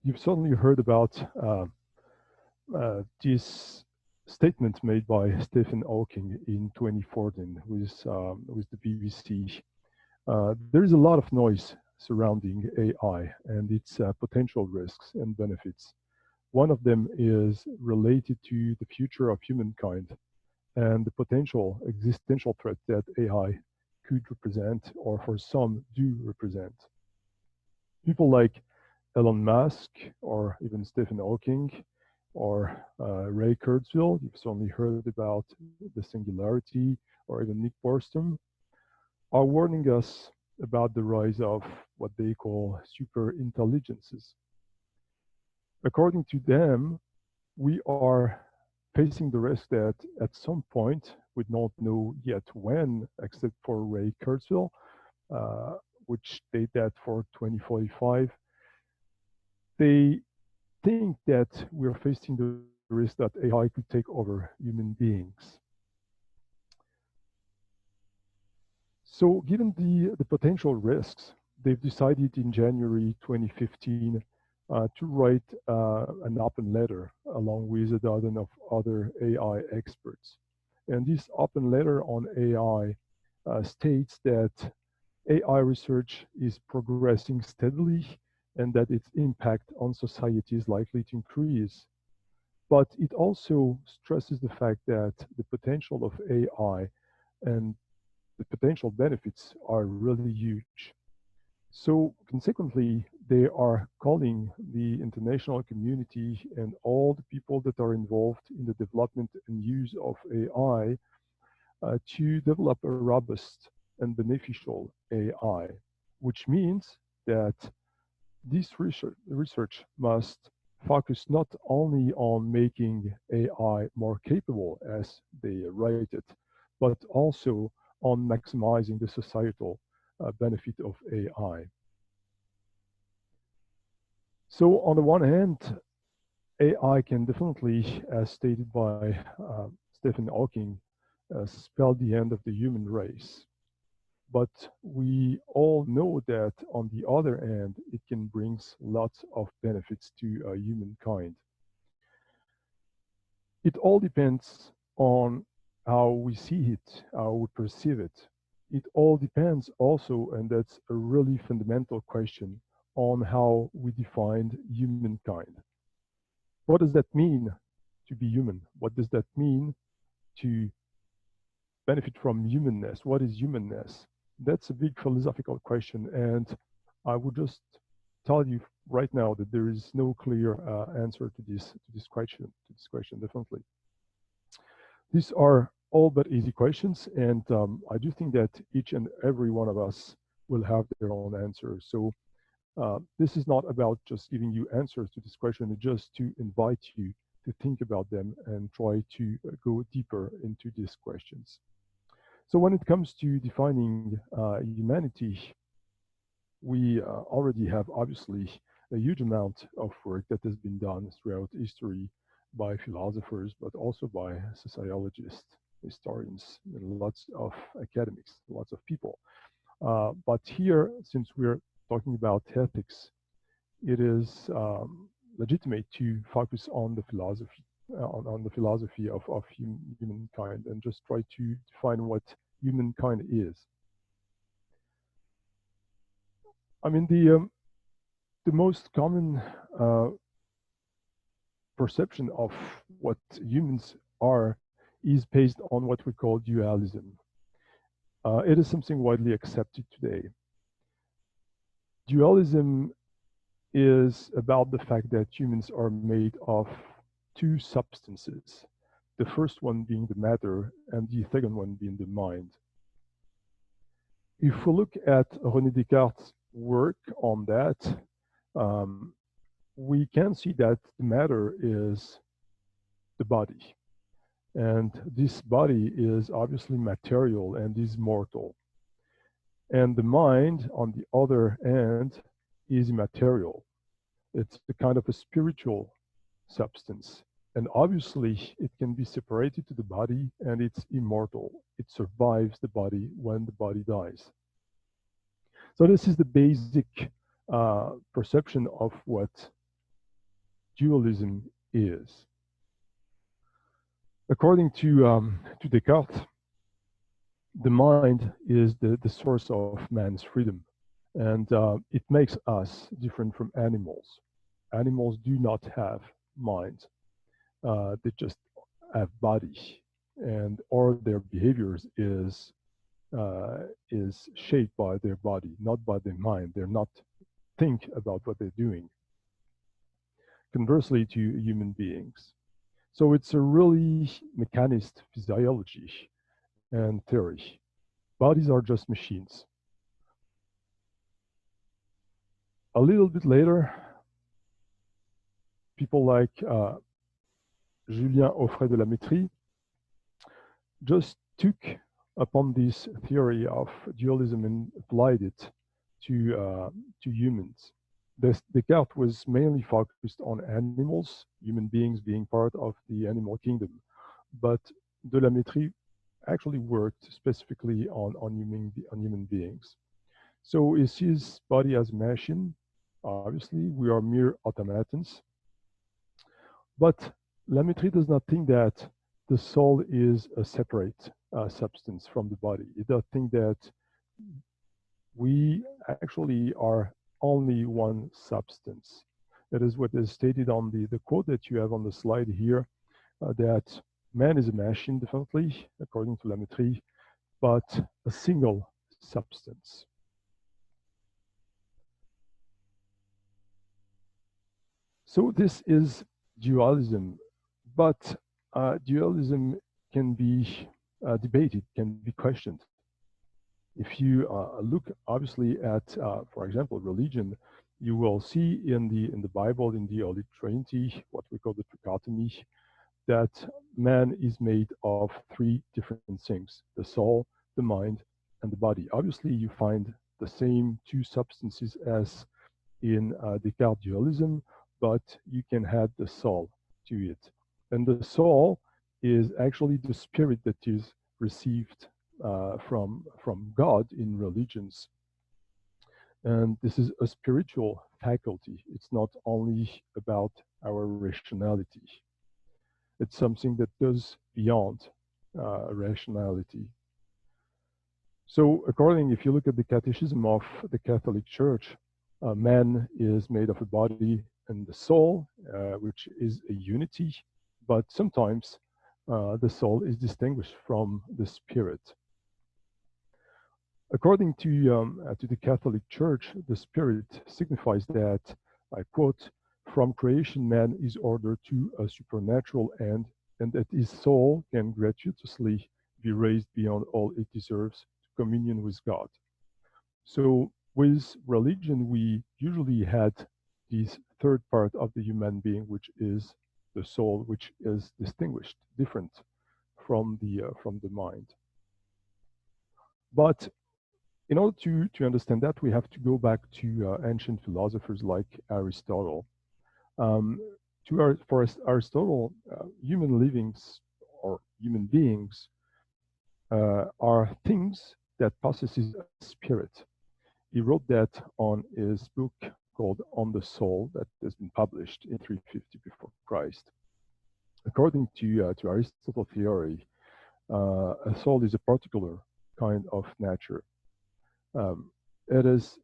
You've certainly heard about this statement made by Stephen Hawking in 2014 with the BBC. There is a lot of noise surrounding AI and its potential risks and benefits. One of them is related to the future of humankind and the potential existential threat that AI could represent, or for some do represent. People like Elon Musk, or even Stephen Hawking, or Ray Kurzweil, you've certainly heard about the singularity, or even Nick Bostrom, are warning us about the rise of what they call super intelligences. According to them, we are facing the risk that at some point, we don't know yet when, except for Ray Kurzweil, which date that for 2045, they think that we're facing the risk that AI could take over human beings. So given the potential risks, they've decided in January 2015 to write an open letter along with a dozen of other AI experts. And this open letter on AI states that AI research is progressing steadily and that its impact on society is likely to increase. But it also stresses the fact that the potential of AI and the potential benefits are really huge. So consequently, they are calling the international community and all the people that are involved in the development and use of AI to develop a robust and beneficial AI, which means that this research must focus not only on making AI more capable, as they write it, but also on maximizing the societal benefit of AI. So on the one hand, AI can definitely, as stated by Stephen Hawking, spell the end of the human race. But we all know that on the other hand, it can bring lots of benefits to humankind. It all depends on how we see it, how we perceive it. It all depends also, and that's a really fundamental question, on how we define humankind. What does that mean to be human? What does that mean to benefit from humanness? What is humanness? That's a big philosophical question, and I would just tell you right now that there is no clear answer to this question. Definitely. These are all but easy questions, and I do think that each and every one of us will have their own answers. So this is not about just giving you answers to this question, it's just to invite you to think about them and try to go deeper into these questions. So when it comes to defining humanity, we already have obviously a huge amount of work that has been done throughout history by philosophers, but also by sociologists, historians, and lots of academics, lots of people. But here, since we're talking about ethics, it is legitimate to focus on the philosophy, on the philosophy of humankind, and just try to define what humankind is. I mean, the most common perception of what humans are is based on what we call dualism. It is something widely accepted today. Dualism is about the fact that humans are made of two substances, the first one being the matter and the second one being the mind. If we look at René Descartes' work on that, we can see that the matter is the body. And this body is obviously material and is mortal. And the mind, on the other hand, is immaterial. It's a kind of a spiritual substance. And obviously, it can be separated to the body and it's immortal. It survives the body when the body dies. So this is the basic perception of what dualism is. According to Descartes, the mind is the source of man's freedom, and it makes us different from animals. Animals do not have minds; they just have bodies, and all their behaviors is shaped by their body, not by their mind. They're not think about what they're doing. Conversely, to human beings, so it's a really mechanist physiology and theory. Bodies are just machines. A little bit later, people like Julien Offray de la Métrie just took upon this theory of dualism and applied it to humans. Descartes was mainly focused on animals, human beings being part of the animal kingdom, but de la Métrie actually worked specifically on human beings. So is his body as a machine? Obviously, we are mere automatons. But La Métrie does not think that the soul is a separate substance from the body. It does think that we actually are only one substance. That is what is stated on the quote that you have on the slide here, that man is a machine, definitely, according to La Métrie, but a single substance. So this is dualism, but dualism can be debated, can be questioned. If you look obviously at, for example, religion, you will see in the Bible, in the Holy Trinity, what we call the trichotomy, that man is made of three different things: the soul, the mind, and the body. Obviously, you find the same two substances as in Descartes dualism, but you can add the soul to it. And the soul is actually the spirit that is received from God in religions. And this is a spiritual faculty. It's not only about our rationality. It's something that goes beyond rationality. So, if you look at the Catechism of the Catholic Church, man is made of a body and the soul, which is a unity, but sometimes the soul is distinguished from the spirit. According to the Catholic Church, the spirit signifies that, I quote, from creation man is ordered to a supernatural end, and that his soul can gratuitously be raised beyond all it deserves to communion with God. So with religion, we usually had this third part of the human being, which is the soul, which is distinguished, different from the mind. But in order to understand that, we have to go back to ancient philosophers like Aristotle. Um, for Aristotle, human livings or human beings are things that possesses a spirit. He wrote that on his book called On the Soul that has been published in 350 before Christ. According to Aristotle theory, a soul is a particular kind of nature. It is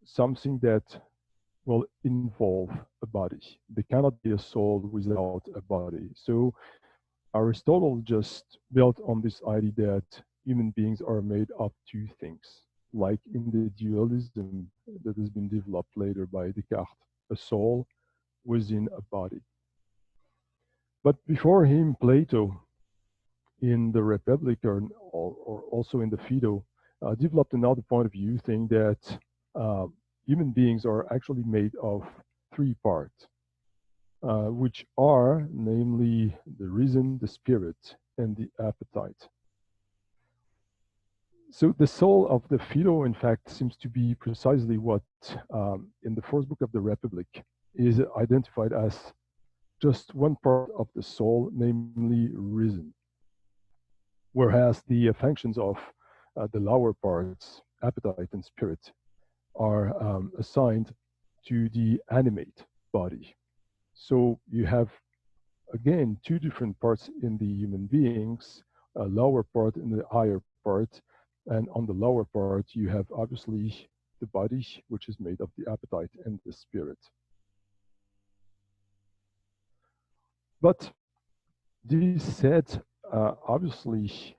something that will involve a body. There cannot be a soul without a body. So Aristotle just built on this idea that human beings are made of two things, like in the dualism that has been developed later by Descartes, a soul within a body. But before him, Plato, in the Republic or also in the Phaedo, developed another point of view, saying that human beings are actually made of three parts, which are namely the reason, the spirit, and the appetite. So the soul of the Phaedo, in fact, seems to be precisely what in the first book of the Republic is identified as just one part of the soul, namely reason. Whereas the functions of the lower parts, appetite and spirit, are assigned to the animate body. So you have, again, two different parts in the human beings, a lower part and the higher part. And on the lower part, you have obviously the body, which is made of the appetite and the spirit. But this said, obviously,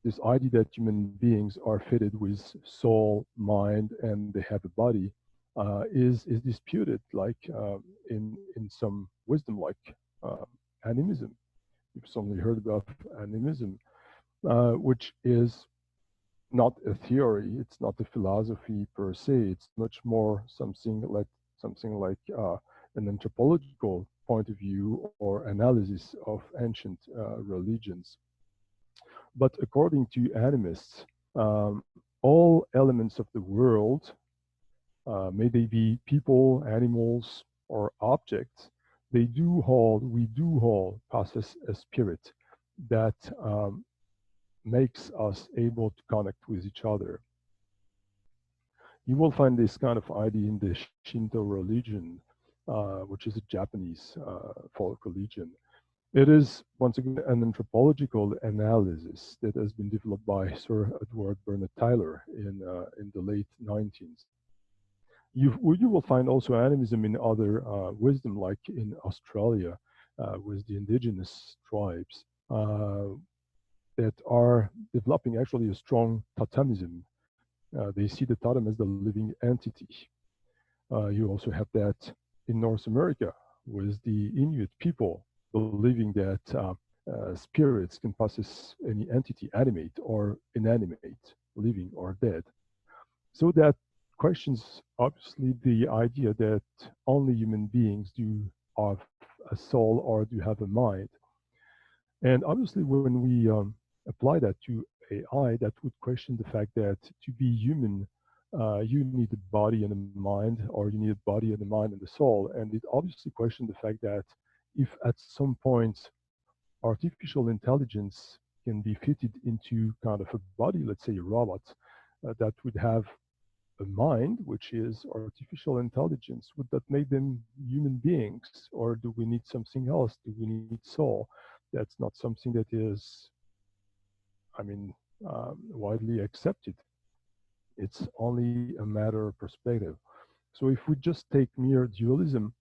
this idea that human beings are fitted with soul, mind, and they have a body is disputed, like in some wisdom, like uh, animism. You've certainly heard about animism, which is not a theory. It's not a philosophy per se. It's much more something like an anthropological point of view or analysis of ancient religions. But according to animists, all elements of the world, may they be people, animals, or objects, we do all possess a spirit that makes us able to connect with each other. You will find this kind of idea in the Shinto religion, which is a Japanese folk religion. It is, once again, an anthropological analysis that has been developed by Sir Edward Bernard Tyler in the late 19th. You will find also animism in other wisdom, like in Australia with the indigenous tribes that are developing actually a strong totemism. They see the totem as the living entity. You also have that in North America with the Inuit people believing that spirits can possess any entity, animate or inanimate, living or dead. So that questions obviously the idea that only human beings do have a soul or do have a mind. And obviously, when we apply that to AI, that would question the fact that to be human, you need a body and a mind, or you need a body and a mind and a soul. And it obviously questioned the fact that if at some point artificial intelligence can be fitted into kind of a body, let's say a robot, that would have a mind, which is artificial intelligence, would that make them human beings? Or do we need something else? Do we need soul? That's not something that is, I mean, widely accepted. It's only a matter of perspective. So if we just take mere dualism,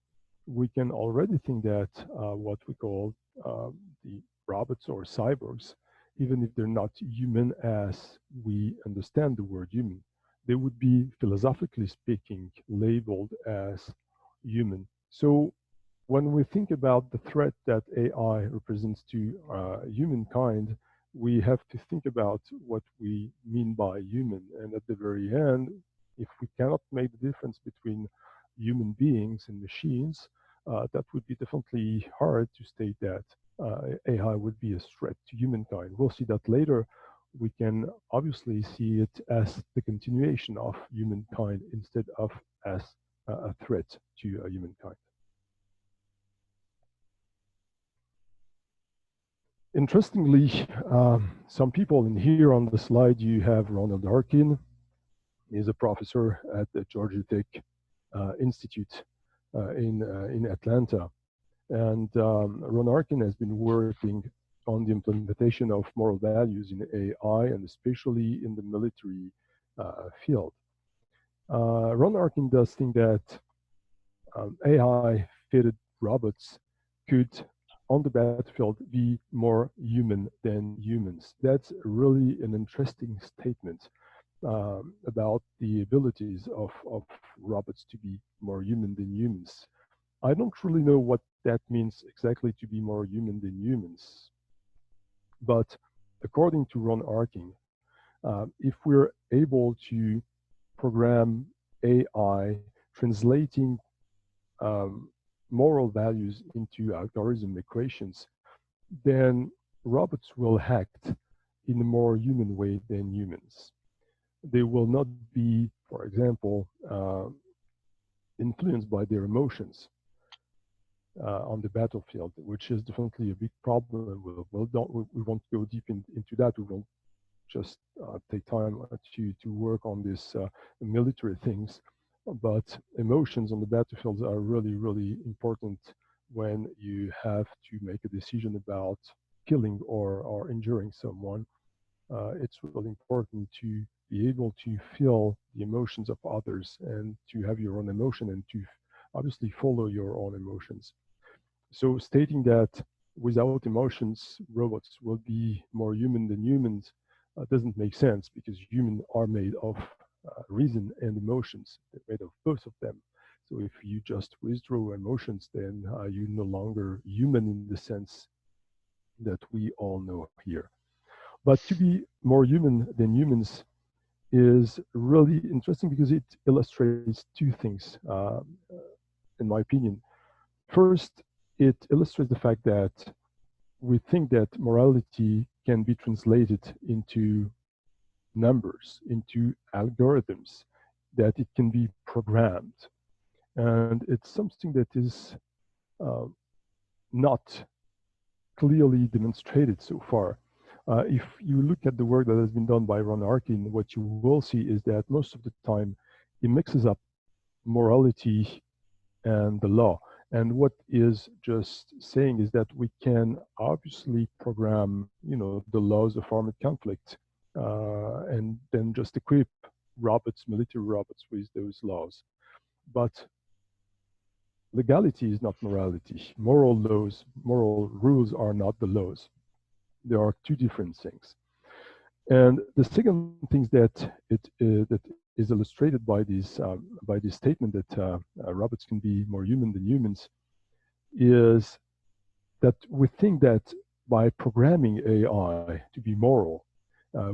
we can already think that what we call the robots or cyborgs, even if they're not human as we understand the word human, they would be philosophically speaking labeled as human. So when we think about the threat that AI represents to humankind, we have to think about what we mean by human. And at the very end, if we cannot make the difference between human beings and machines, that would be definitely hard to state that AI would be a threat to humankind. We'll see that later. We can obviously see it as the continuation of humankind instead of as a threat to humankind. Interestingly, some people in here on the slide, you have Ronald Arkin. He's a professor at the Georgia Tech Institute in Atlanta. And Ron Arkin has been working on the implementation of moral values in AI and especially in the military field. Ron Arkin does think that AI fitted robots could, on the battlefield, be more human than humans. That's really an interesting statement about the abilities of robots to be more human than humans. I don't really know what that means exactly to be more human than humans. But according to Ron Arkin, if we're able to program AI translating um, moral values into algorithm equations, then robots will act in a more human way than humans. They will not be, for example, influenced by their emotions on the battlefield, which is definitely a big problem. We won't go deep into that. We won't just take time to work on this military things. But emotions on the battlefields are really, really important when you have to make a decision about killing or injuring someone, it's really important to be able to feel the emotions of others and to have your own emotion and to obviously follow your own emotions. So stating that without emotions, robots will be more human than humans doesn't make sense because humans are made of reason and emotions. They're made of both of them. So if you just withdraw emotions, then you're no longer human in the sense that we all know here. But to be more human than humans is really interesting because it illustrates two things, in my opinion. First, it illustrates the fact that we think that morality can be translated into numbers, into algorithms, that it can be programmed. And it's something that is uh, not clearly demonstrated so far. If you look at the work that has been done by Ron Arkin, what you will see is that most of the time it mixes up morality and the law. And what is just saying is that we can obviously program, the laws of armed conflict, and then just equip robots, military robots, with those laws. But legality is not morality. Moral laws, moral rules are not the laws. There are two different things. And the second thing that is illustrated by this statement that robots can be more human than humans is that we think that by programming AI to be moral,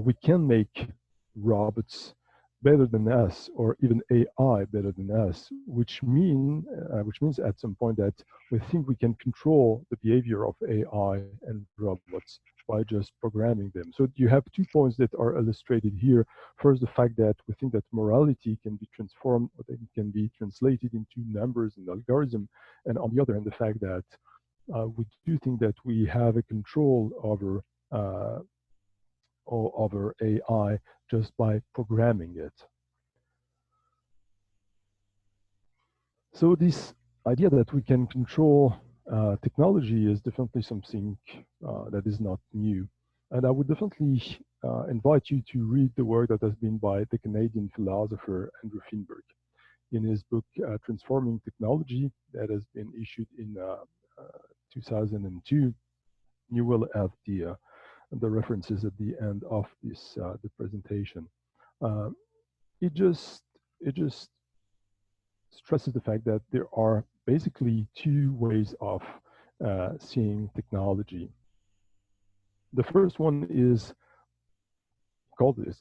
we can make robots better than us, or even AI better than us, which means at some point that we think we can control the behavior of AI and robots by just programming them. So you have 2 points that are illustrated here. First, the fact that we think that morality can be transformed, or that it can be translated into numbers and algorithm, and on the other hand, the fact that we do think that we have a control uh, over AI just by programming it. So this idea that we can control technology is definitely something that is not new. And I would definitely invite you to read the work that has been by the Canadian philosopher Andrew Finberg in his book Transforming Technology that has been issued in 2002. You will have the references at the end of this the presentation. Uh, it just it just stresses the fact that there are basically two ways of seeing technology. The first one is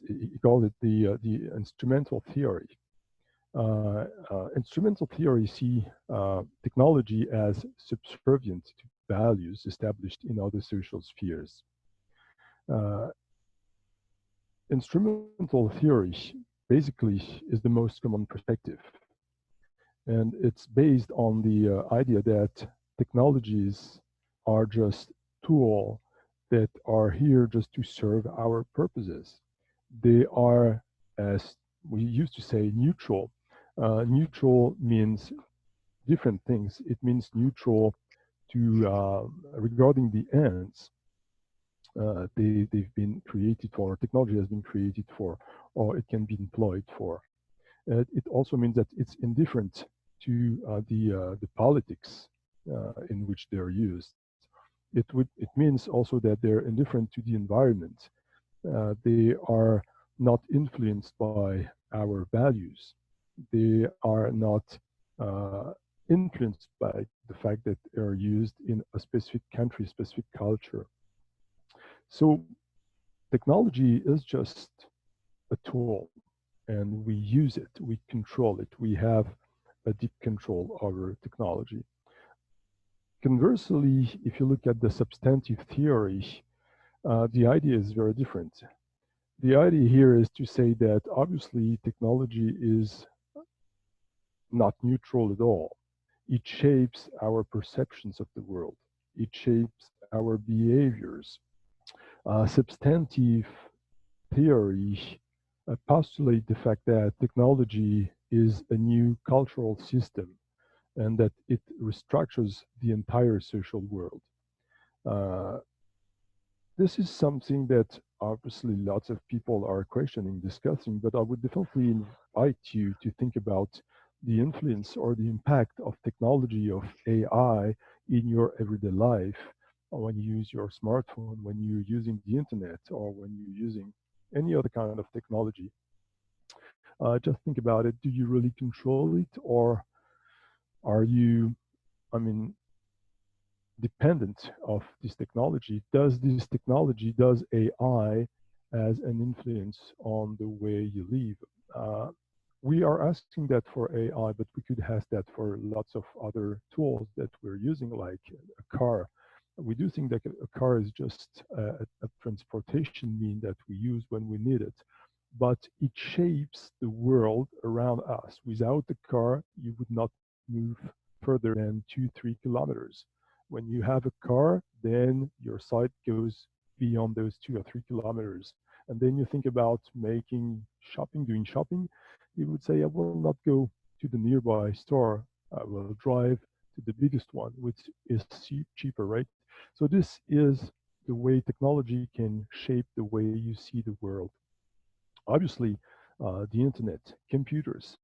he called it the instrumental theory. Instrumental theory see technology as subservient to values established in other social spheres. Uh, Instrumental theory basically is the most common perspective, and it's based on the idea that technologies are just tools that are here just to serve our purposes. They are, as we used to say, neutral. Neutral means different things. It means neutral to regarding the ends they've been created for, technology has been created for, or it can be employed for. It also means that it's indifferent to the politics in which they're used. It means also that they're indifferent to the environment. They are not influenced by our values. They are not influenced by the fact that they're used in a specific country, specific culture. So technology is just a tool, and we use it, we control it, we have a deep control over technology. Conversely, if you look at the substantive theory, the idea is very different. The idea here is to say that obviously technology is not neutral at all. It shapes our perceptions of the world, it shapes our behaviors. Substantive theory postulate the fact that technology is a new cultural system and that it restructures the entire social world. Uh, this is something that obviously lots of people are questioning, discussing, but I would definitely invite you to think about the influence or the impact of technology, of AI in your everyday life, when you use your smartphone, when you're using the internet, or when you're using any other kind of technology. Just think about it. Do you really control it, or are you, I mean, dependent of this technology? Does this technology, does AI as an influence on the way you live? Uh, we are asking that for AI, but we could ask that for lots of other tools that we're using, like a car. We do think that a car is just a transportation mean that we use when we need it, but it shapes the world around us. Without the car, you would not move further than 2, 3 kilometers. When you have a car, then your sight goes beyond those 2 or 3 kilometers. And then you think about making shopping, doing shopping. You would say, I will not go to the nearby store. I will drive to the biggest one, which is cheaper, right? So this is the way technology can shape the way you see the world. Obviously, the internet, computers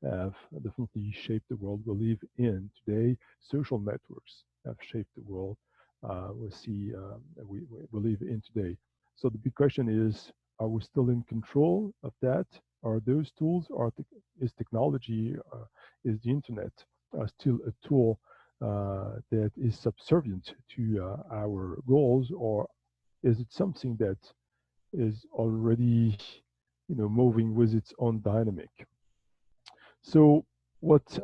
have definitely shaped the world we live in today. Social networks have shaped the world we live in today. So the big question is: are we still in control of that? Are those tools? Is technology? Is the internet still a tool that is subservient to our goals, or is it something that is already, moving with its own dynamic? So what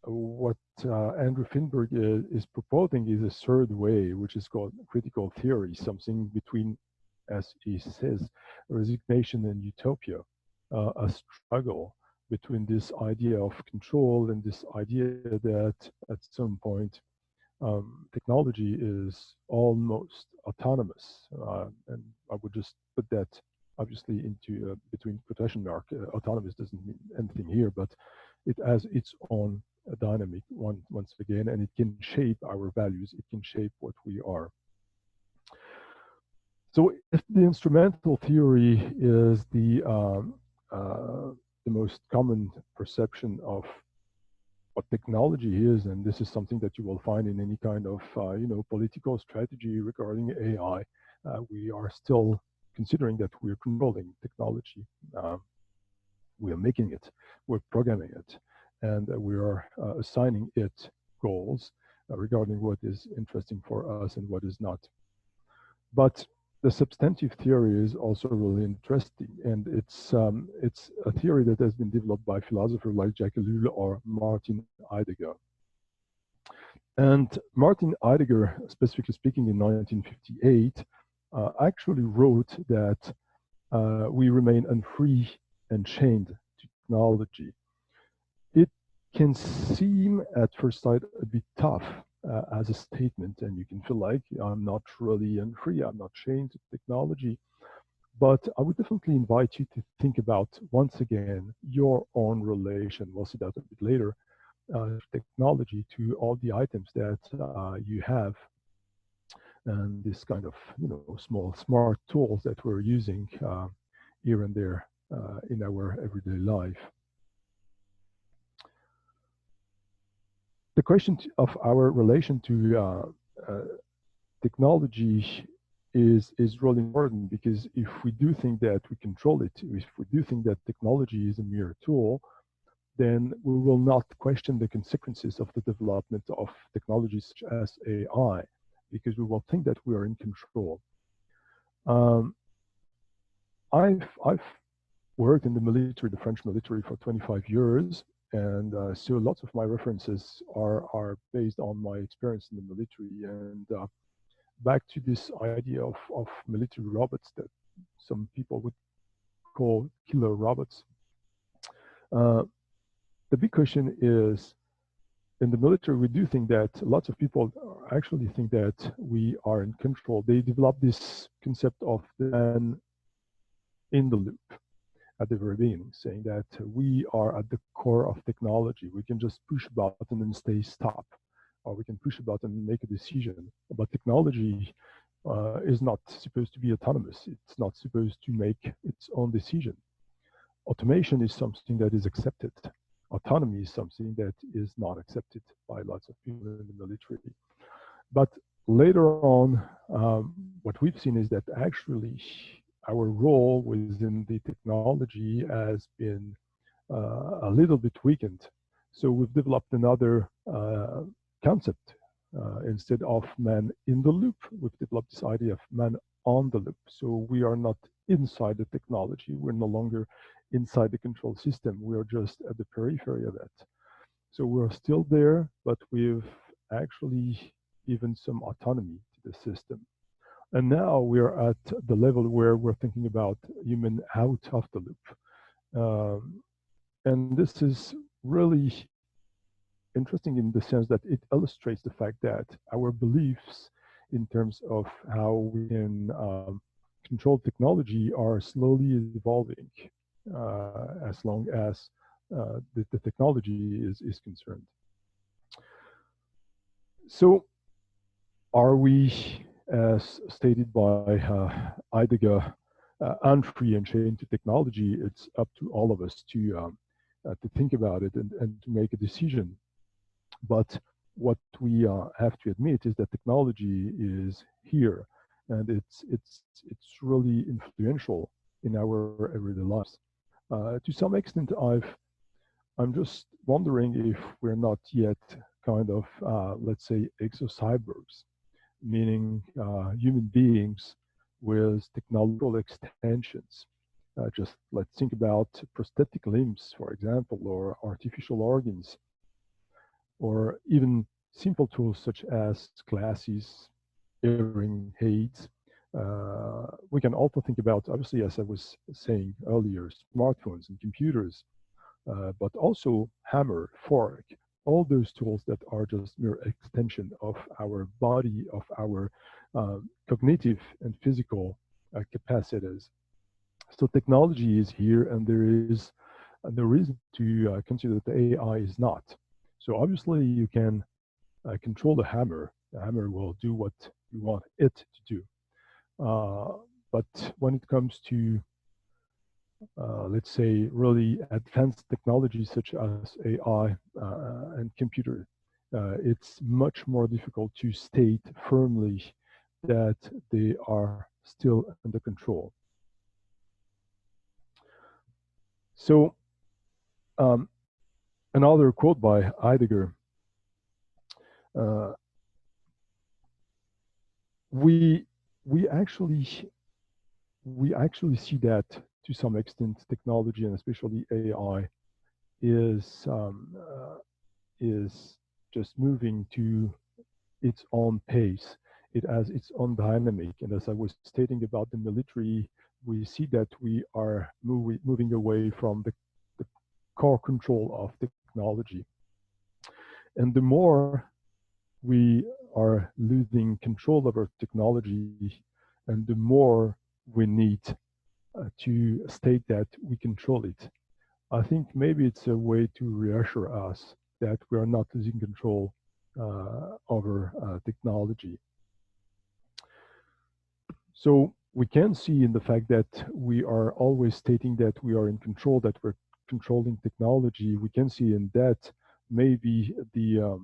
what Andrew Finberg is proposing is a third way, which is called critical theory, something between, as he says, resignation and utopia, a struggle between this idea of control and this idea that at some point technology is almost autonomous. And I would just put that obviously into between quotation mark. Autonomous doesn't mean anything here, but it has its own dynamic once again, and it can shape our values. It can shape what we are. So if the instrumental theory is the most common perception of what technology is, and this is something that you will find in any kind of political strategy regarding AI. We are still considering that we're controlling technology. We are making it, we're programming it, and we are assigning it goals regarding what is interesting for us and what is not. But the substantive theory is also really interesting, and it's a theory that has been developed by philosophers like Jacques Ellul or Martin Heidegger. And Martin Heidegger, specifically speaking, in 1958, actually wrote that we remain unfree and chained to technology. It can seem at first sight a bit tough as a statement, and you can feel like I'm not really unfree, I'm not chained to technology. But I would definitely invite you to think about once again your own relation. We'll see that a bit later. Technology to all the items that you have, and this kind of small smart tools that we're using here and there in our everyday life. The question of our relation to technology is really important, because if we do think that we control it, if we do think that technology is a mere tool, then we will not question the consequences of the development of technologies such as AI, because we will think that we are in control. Um, I've worked in the military, the French military, for 25 years, and so lots of my references are based on my experience in the military. And back to this idea of military robots that some people would call killer robots. Uh, the big question is, in the military, we do think that lots of people actually think that we are in control. They develop this concept of the man in the loop. at the very beginning, saying that we are at the core of technology. We can just push a button and stay stop, or we can push a button and make a decision. But technology is not supposed to be autonomous. It's not supposed to make its own decision. Automation is something that is accepted. Autonomy is something that is not accepted by lots of people in the military. But later on, what we've seen is that actually our role within the technology has been a little bit weakened. So we've developed another concept. Instead of man in the loop, we've developed this idea of man on the loop. So we are not inside the technology. We're no longer inside the control system. We are just at the periphery of it. So we're still there, but we've actually given some autonomy to the system. And now we're at the level where we're thinking about human out of the loop. And this is really interesting in the sense that it illustrates the fact that our beliefs in terms of how we can control technology are slowly evolving as long as the technology is concerned. So, are we, as stated by Heidegger, unfree and chained to technology? It's up to all of us to think about it and to make a decision. But what we have to admit is that technology is here, and it's really influential in our everyday lives. To some extent, I'm just wondering if we're not yet kind of, let's say, exocyborgs, meaning human beings with technological extensions. Just let's think about prosthetic limbs, for example, or artificial organs, or even simple tools such as glasses, hearing aids. We can also think about, obviously, as I was saying earlier, smartphones and computers, but also hammer, fork, all those tools that are just mere extension of our body, of our cognitive and physical capacities. So technology is here, and there is no reason to consider that the AI is not. So obviously, you can control the hammer. The hammer will do what you want it to do. But when it comes to let's say, really advanced technologies such as AI and computer, it's much more difficult to state firmly that they are still under control. So, another quote by Heidegger, uh, we we actually we actually see that to some extent technology and especially AI is just moving to its own pace. It has its own dynamic, and as I was stating about the military, we see that we are moving away from the core control of technology, and the more we are losing control over technology, and the more we need to state that we control it. I think maybe it's a way to reassure us that we are not losing control over technology. So we can see in the fact that we are always stating that we are in control, that we're controlling technology. We can see in that maybe the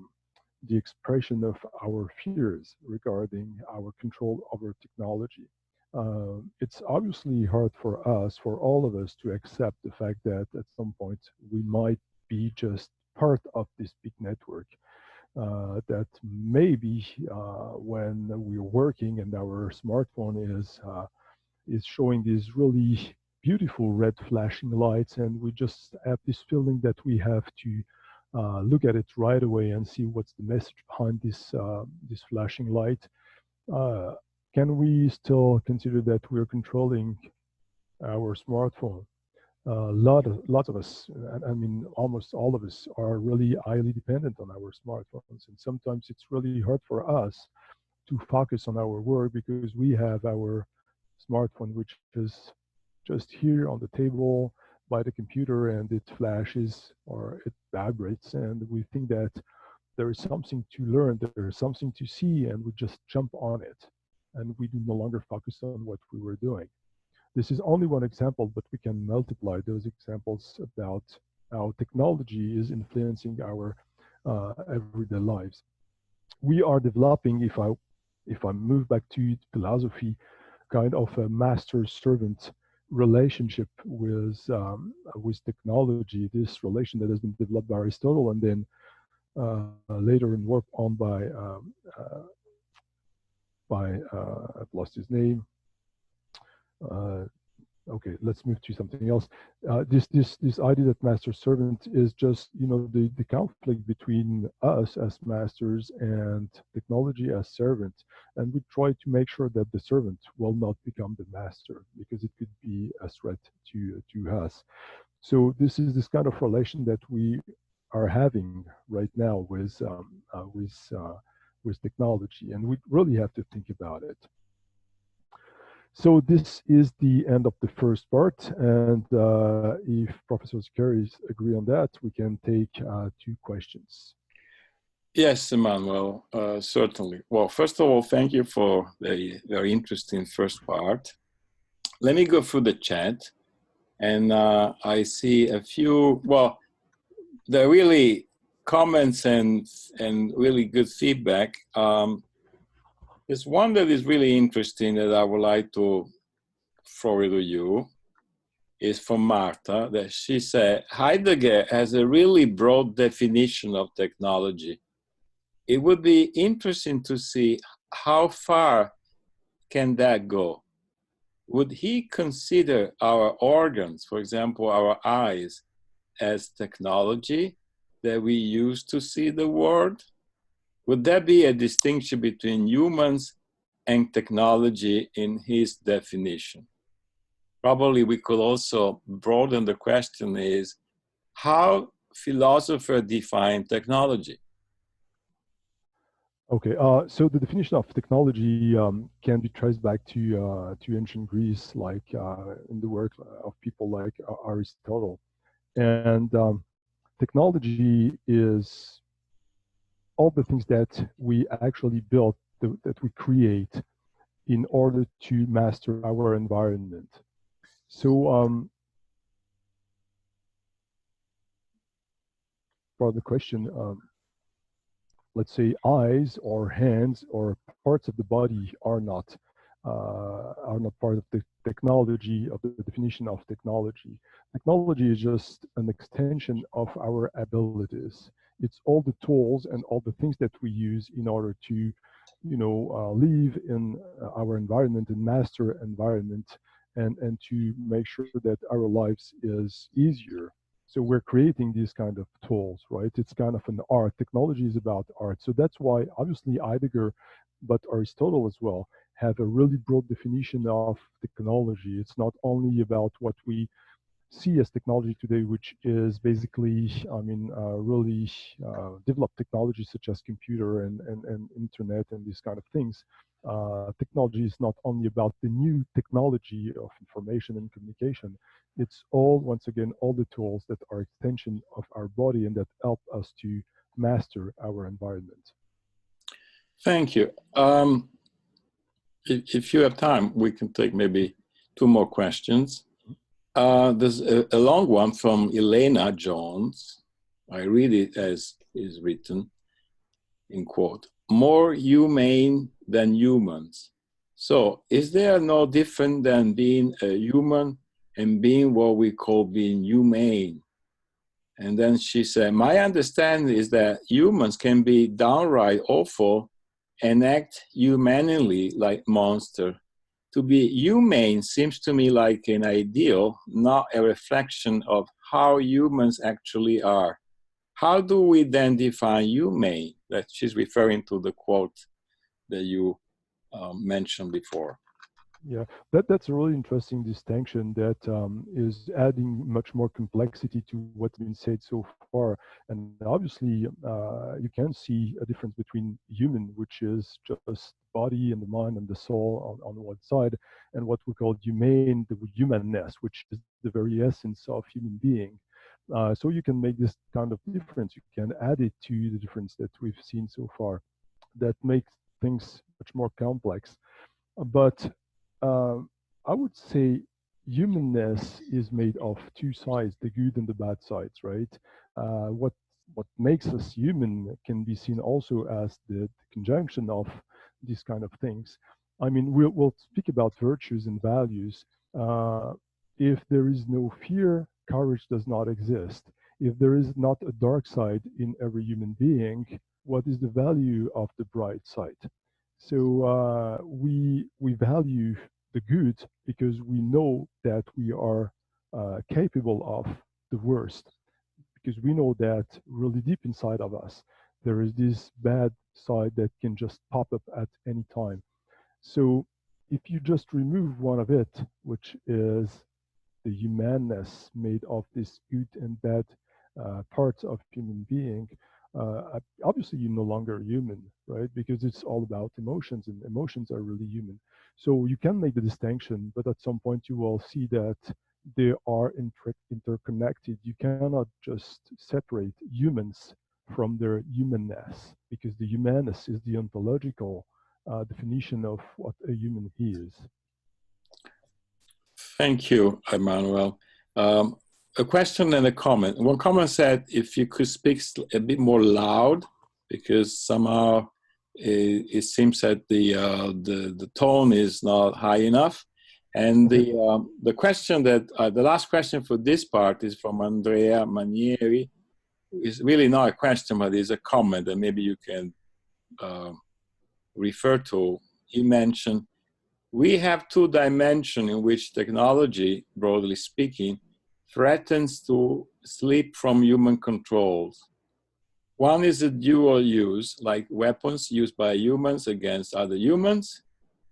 expression of our fears regarding our control over technology. It's obviously hard for us, for all of us, to accept the fact that at some point we might be just part of this big network. That maybe when we're working and our smartphone is showing these really beautiful red flashing lights, and we just have this feeling that we have to look at it right away and see what's the message behind this flashing light. Uh, can we still consider that we're controlling our smartphone? Lots of us, I mean, almost all of us are really highly dependent on our smartphones. And sometimes it's really hard for us to focus on our work because we have our smartphone, which is just here on the table by the computer, and it flashes or it vibrates, and we think that there is something to learn, there is something to see, and we just jump on it, and we do no longer focus on what we were doing. This is only one example, but we can multiply those examples about how technology is influencing our everyday lives. We are developing, if I move back to philosophy, kind of a master-servant relationship with technology. This relation that has been developed by Aristotle, and then later in work on I've lost his name. Uh, okay, let's move to something else. This idea that master servant is just, the conflict between us as masters and technology as servants, and we try to make sure that the servant will not become the master, because it could be a threat to us. So this kind of relation that we are having right now with technology, and we really have to think about it. So this is the end of the first part, and if Professor Scaris agree on that, we can take 2 questions. Yes, Emmanuel, certainly. Well, first of all, thank you for the very interesting first part. Let me go through the chat, and I see a few, well, there are really comments and really good feedback. There's one that is really interesting that I would like to throw it to you. Is from Martha, that she said, Heidegger has a really broad definition of technology. It would be interesting to see how far can that go. Would he consider our organs, for example, our eyes, as technology that we use to see the world? Would there be a distinction between humans and technology in his definition? Probably we could also broaden the question is how philosophers define technology. Okay, so the definition of technology can be traced back to ancient Greece, like in the work of people like Aristotle. And technology is all the things that we actually build, that we create in order to master our environment. So for the question, let's say eyes or hands or parts of the body are not part of the technology, of the definition of technology. Technology is just an extension of our abilities. It's all the tools and all the things that we use in order to, live in our environment and master environment, and to make sure that our lives is easier. So we're creating these kind of tools, right? It's kind of an art. Technology is about art. So that's why obviously Heidegger, but Aristotle as well, have a really broad definition of technology. It's not only about what we see as technology today, which is basically, really developed technology such as computer and internet and these kind of things. Technology is not only about the new technology of information and communication. It's all, once again, all the tools that are extension of our body and that help us to master our environment. Thank you. If you have time, we can take maybe 2 more questions. There's a long one from Elena Jones. I read it as is written, in quote, more humane than humans. So is there no different than being a human and being what we call being humane? And then she said, my understanding is that humans can be downright awful and act humanely like monsters. To be humane seems to me like an ideal, not a reflection of how humans actually are. How do we then define humane? That she's referring to the quote that you mentioned before. Yeah, that's a really interesting distinction that is adding much more complexity to what's been said so far. And obviously, you can see a difference between human, which is just body and the mind and the soul on one side, and what we call humane, the humanness, which is the very essence of human being. So you can make this kind of difference. You can add it to the difference that we've seen so far. That makes things much more complex. But I would say humanness is made of two sides, the good and the bad sides, right? What makes us human can be seen also as the conjunction of these kind of things. I mean, we'll speak about virtues and values. Uh, if there is no fear, courage does not exist. If there is not a dark side in every human being, what is the value of the bright side? So we value the good because we know that we are capable of the worst, because we know that really deep inside of us there is this bad side that can just pop up at any time. So if you just remove one of it, which is the humanness made of this good and bad parts of human being, obviously you're no longer human, right? Because it's all about emotions, and emotions are really human. So you can make the distinction, but at some point you will see that they are interconnected. You cannot just separate humans from their humanness, because the humanness is the ontological definition of what a human is. Thank you, Emmanuel. A question and a comment. One comment said, if you could speak a bit more loud, because somehow it seems that the tone is not high enough. And Okay. the question that the last question for this part is from Andrea Manieri. It's really not a question, but it's a comment that maybe you can uh, refer to. He mentioned, we have two dimensions in which technology, broadly speaking, threatens to slip from human controls. One is a dual use, like weapons used by humans against other humans.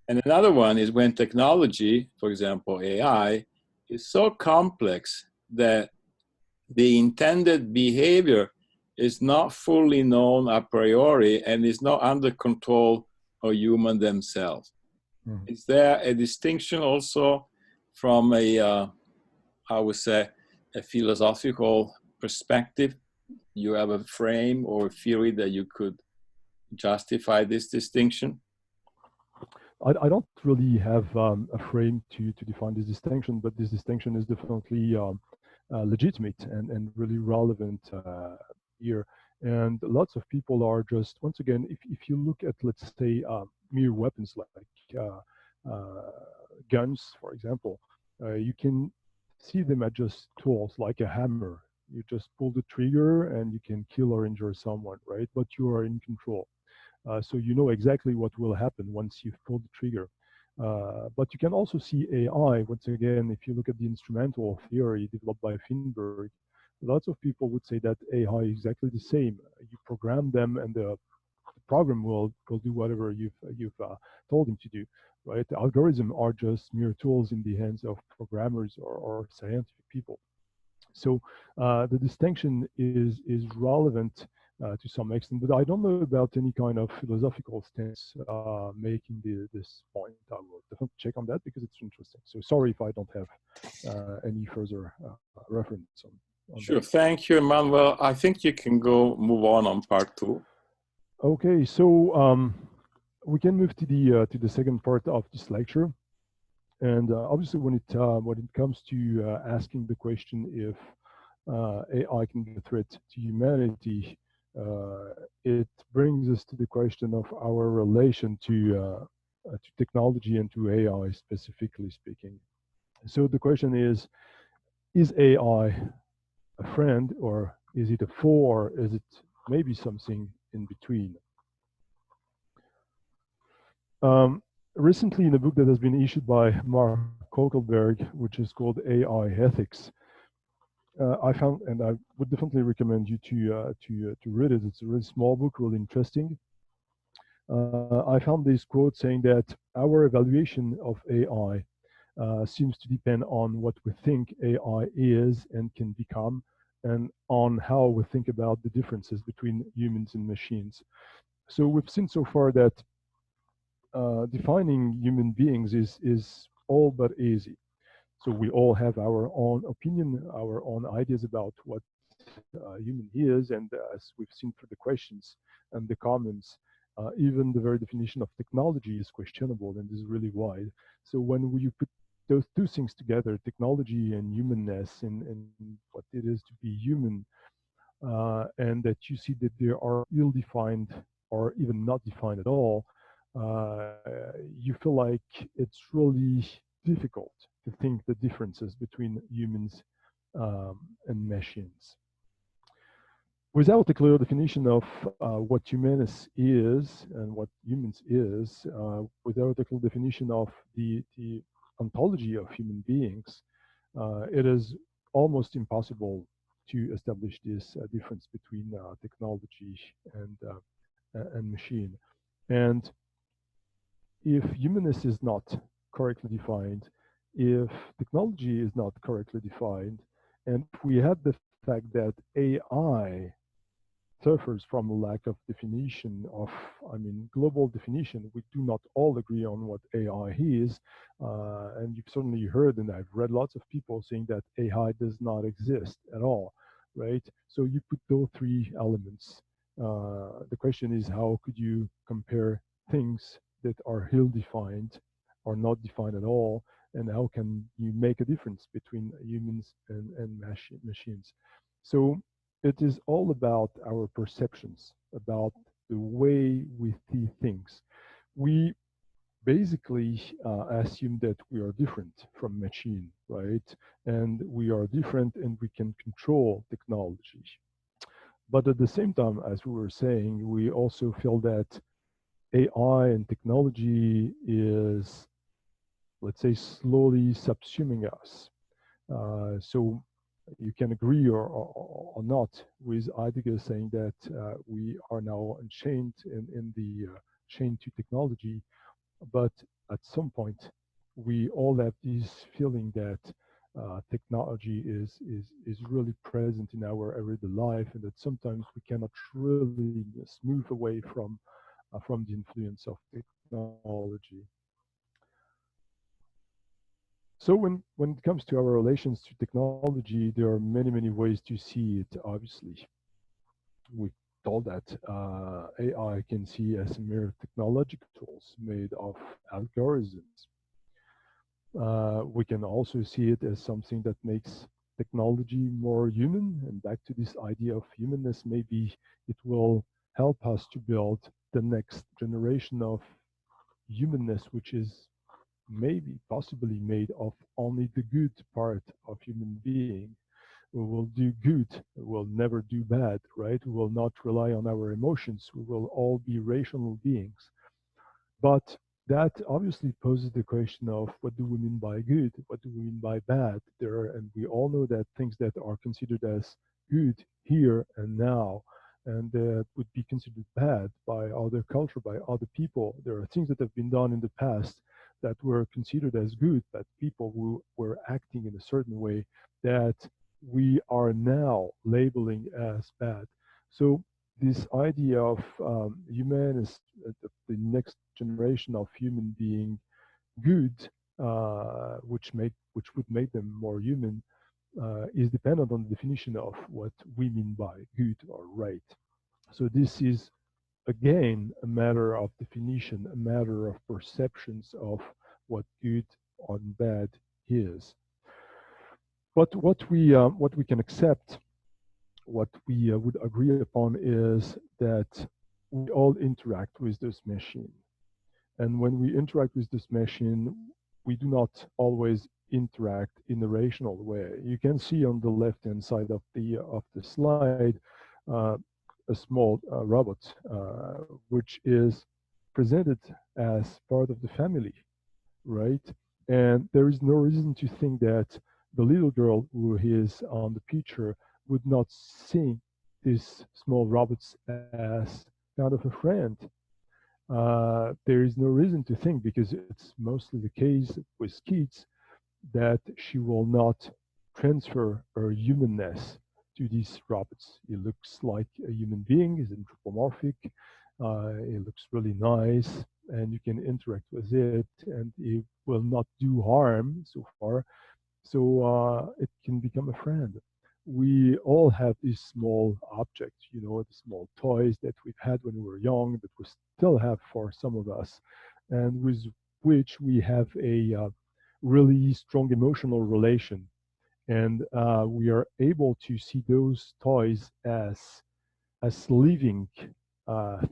And another one is when technology, for example, AI, is so complex that the intended behavior is not fully known a priori and is not under control of humans themselves. Mhm. Is there a distinction also from I would say, a philosophical perspective? You have a frame or theory that you could justify this distinction? I don't really have a frame to define this distinction, but this distinction is definitely legitimate and really relevant here. And lots of people are just, once again, if you look at, let's say, mere weapons like guns, for example, you can see them as just tools like a hammer. You just pull the trigger and you can kill or injure someone, right? But you are in control. So you know exactly what will happen once you've pulled the trigger. But you can also see AI. Once again, if you look at the instrumental theory developed by Finberg, lots of people would say that AI is exactly the same. You program them, and the program will do whatever you've told him to do. Right? The algorithms are just mere tools in the hands of programmers or scientific people. So the distinction is relevant to some extent, but I don't know about any kind of philosophical stance making this point. I will definitely check on that because it's interesting. So sorry if I don't have any further reference on that. Sure. Thank you, Emmanuel. I think you can go move on part two. Okay, so we can move to the second part of this lecture. And obviously, when it comes to asking the question if AI can be a threat to humanity, it brings us to the question of our relation to technology and to AI specifically speaking. So the question is AI a friend, or is it a foe, or is it maybe something in between? Um, Recently, in a book that has been issued by Mark Kokelberg, which is called AI Ethics, I found, and I would definitely recommend you to read it. It's a really small book, really interesting. I found this quote saying that our evaluation of AI seems to depend on what we think AI is and can become, and on how we think about the differences between humans and machines. So we've seen so far that defining human beings is all but easy. So we all have our own opinion, our own ideas about what human is, and as we've seen through the questions and the comments, even the very definition of technology is questionable and is really wide. So when you put those two things together, technology and humanness, and what it is to be human, and that you see that they are ill-defined or even not defined at all, uh, you feel like it's really difficult to think the differences between humans and machines. Without a clear definition of what humanity is and what humans is, without a clear definition of the ontology of human beings, it is almost impossible to establish this difference between technology and machine. And if humanness is not correctly defined, if technology is not correctly defined, and if we had the fact that AI suffers from a lack of definition of, I mean, global definition. We do not all agree on what AI is. And you've certainly heard, and I've read lots of people saying that AI does not exist at all, right? So you put those three elements. The question is, how could you compare things that are ill-defined or not defined at all? And how can you make a difference between humans and machines? So it is all about our perceptions, about the way we see things. We basically assume that we are different from machine, right? And we are different and we can control technology. But at the same time, as we were saying, we also feel that AI and technology is, let's say, slowly subsuming us. So you can agree or not with Heidegger saying that we are now unchained in the chain to technology, but at some point we all have this feeling that technology is really present in our everyday life, and that sometimes we cannot really move away from the influence of technology. So when it comes to our relations to technology, there are many ways to see it. Obviously, we told that AI can see as mere technological tools made of algorithms. We can also see it as something that makes technology more human. And back to this idea of humanness, maybe it will help us to build the next generation of humanness, which is maybe possibly made of only the good part of human being. We will do good, we will never do bad, right? We will not rely on our emotions. We will all be rational beings. But that obviously poses the question of what do we mean by good? What do we mean by bad? And we all know that things that are considered as good here and now, and that would be considered bad by other culture, by other people. There are things that have been done in the past that were considered as good, but people who were acting in a certain way that we are now labeling as bad. So this idea of human is the next generation of human being good, which would make them more human, is dependent on the definition of what we mean by good or right. So this is again a matter of definition, a matter of perceptions of what good and bad is. But what we can accept, what we would agree upon is that we all interact with this machine. And when we interact with this machine, we do not always interact in a rational way. You can see on the left-hand side of the slide uh, a small robot, which is presented as part of the family, right? And there is no reason to think that the little girl who is on the picture would not see these small robots as kind of a friend. there is no reason to think, because it's mostly the case with kids, that she will not transfer her humanness to these robots. It looks like a human being, is anthropomorphic, it looks really nice, and you can interact with it, and it will not do harm so far. So it can become a friend. We all have these small objects, the small toys that we've had when we were young, that we still have for some of us, and with which we have a really strong emotional relation. And we are able to see those toys as living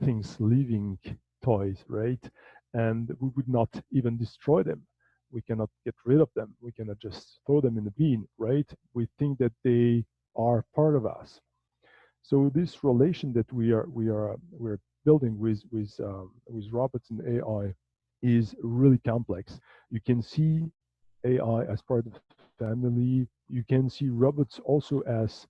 things, living toys, right? And we would not even destroy them. We cannot get rid of them. We cannot just throw them in the bin, right? We think that they are part of us. So this relation that we're building with robots and AI is really complex. You can see AI as part of the family. You can see robots also as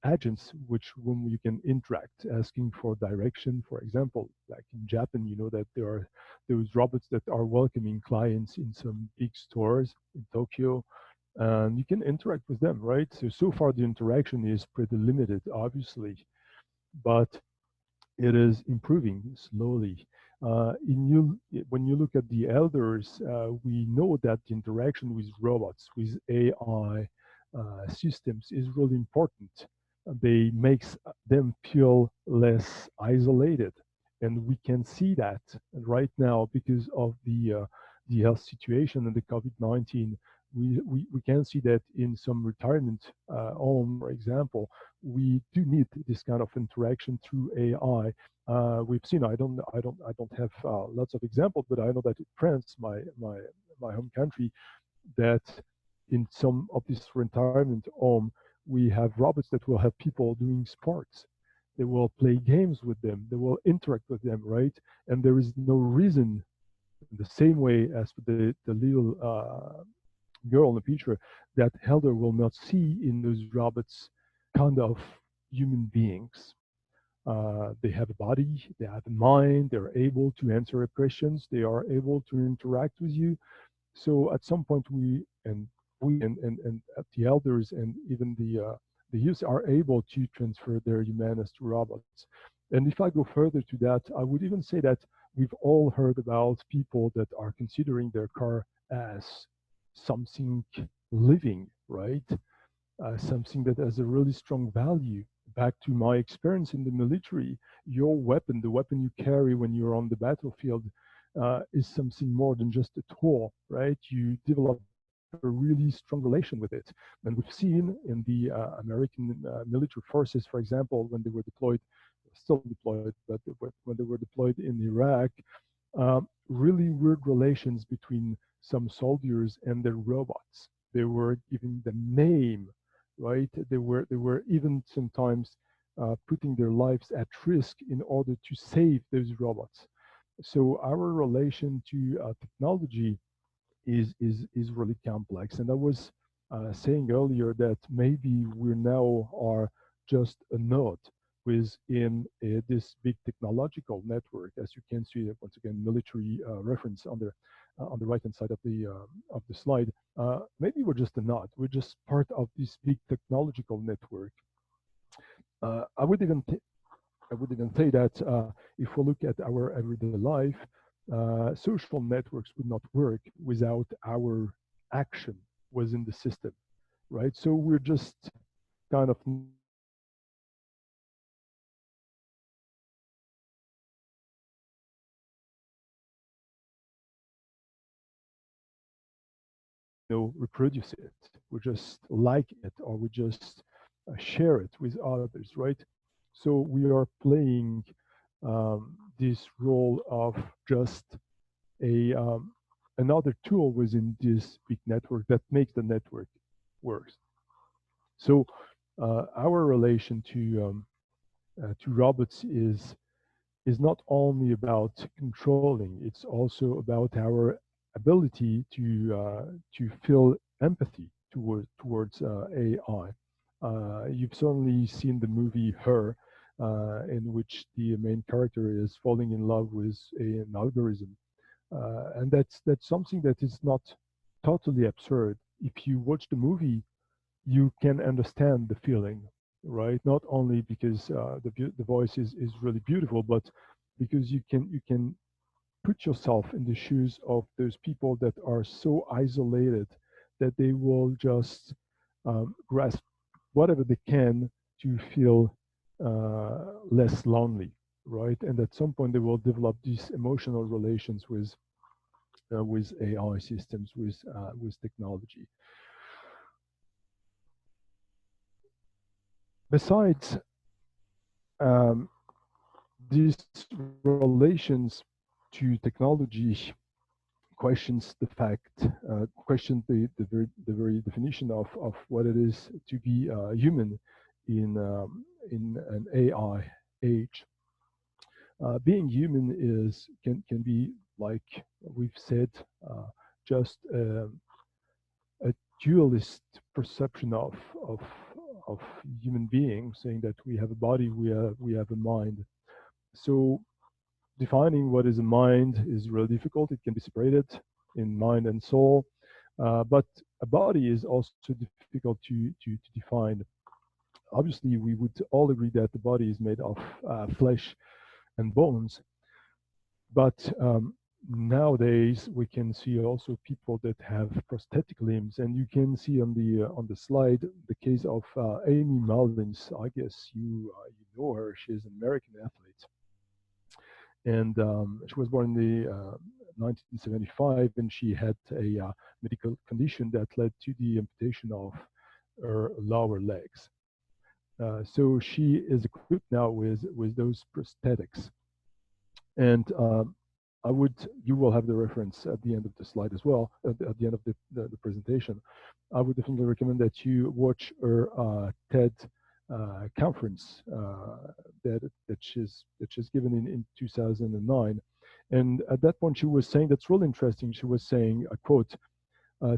agents, which when you can interact, asking for direction. For example, like in Japan, you know that there are those robots that are welcoming clients in some big stores in Tokyo, and you can interact with them, right? So far the interaction is pretty limited, obviously, but it is improving slowly. When you look at the elders, we know that the interaction with robots, with AI systems, is really important. They makes them feel less isolated, and we can see that right now because of the health situation and the COVID-19. We can see that in some retirement home, for example, we do need this kind of interaction through AI. We've seen. I don't have lots of examples, but I know that in France, my home country, that in some of this retirement home, we have robots that will have people doing sports. They will play games with them. They will interact with them, right? And there is no reason, the same way as for the little girl in the picture, that Helder will not see in those robots kind of human beings. They have a body, they have a mind, they're able to answer questions, they are able to interact with you. So at some point, we and the elders and even the youth are able to transfer their humanity to robots. And if I go further to that, I would even say that we've all heard about people that are considering their car as something living, right? Something that has a really strong value. Back to my experience in the military, your weapon, the weapon you carry when you're on the battlefield, is something more than just a tool, right? You develop a really strong relation with it. And we've seen in the American military forces, for example, when they were deployed, still deployed, but when they were deployed in Iraq, really weird relations between some soldiers and their robots. They were giving them name, right? They were even sometimes putting their lives at risk in order to save those robots. So our relation to technology is really complex. And I was saying earlier that maybe we now are just a node within this big technological network, as you can see once again military reference on the right hand side of the slide. Maybe we're just a node. We're just part of this big technological network. I would even say that if we look at our everyday life, social networks would not work without our action within the system, right? So we're just kind of nodes that reproduce it. We just like it, or we just share it with others, right? So we are playing this role of just a another tool within this big network that makes the network work. So our relation to robots is not only about controlling; it's also about our ability to feel empathy towards AI. You've certainly seen the movie Her. in which the main character is falling in love with an algorithm, and that's something that is not totally absurd. If you watch the movie, you can understand the feeling, right? Not only because the voice is really beautiful, but because you can put yourself in the shoes of those people that are so isolated that they will just grasp whatever they can to feel less lonely, right? And at some point, they will develop these emotional relations with AI systems, with technology. Besides, um, these relations to technology questions the fact, question the very definition of what it is to be human in an AI age. Being human can be, like we've said, just a dualist perception of human beings, saying that we have a body, we have a mind. So defining what is a mind is really difficult. It can be separated in mind and soul, but a body is also difficult to define. Obviously, we would all agree that the body is made of flesh and bones, but nowadays we can see also people that have prosthetic limbs, and you can see on the slide the case of Amy Mullins. I guess you know her. She's an American athlete, and she was born in the 1975, and she had a medical condition that led to the amputation of her lower legs. So she is equipped now with those prosthetics, and you will have the reference at the end of the slide as well, at the end of the presentation. I would definitely recommend that you watch her TED conference that she's given in 2009. And at that point, she was saying, that's really interesting. She was saying, I quote,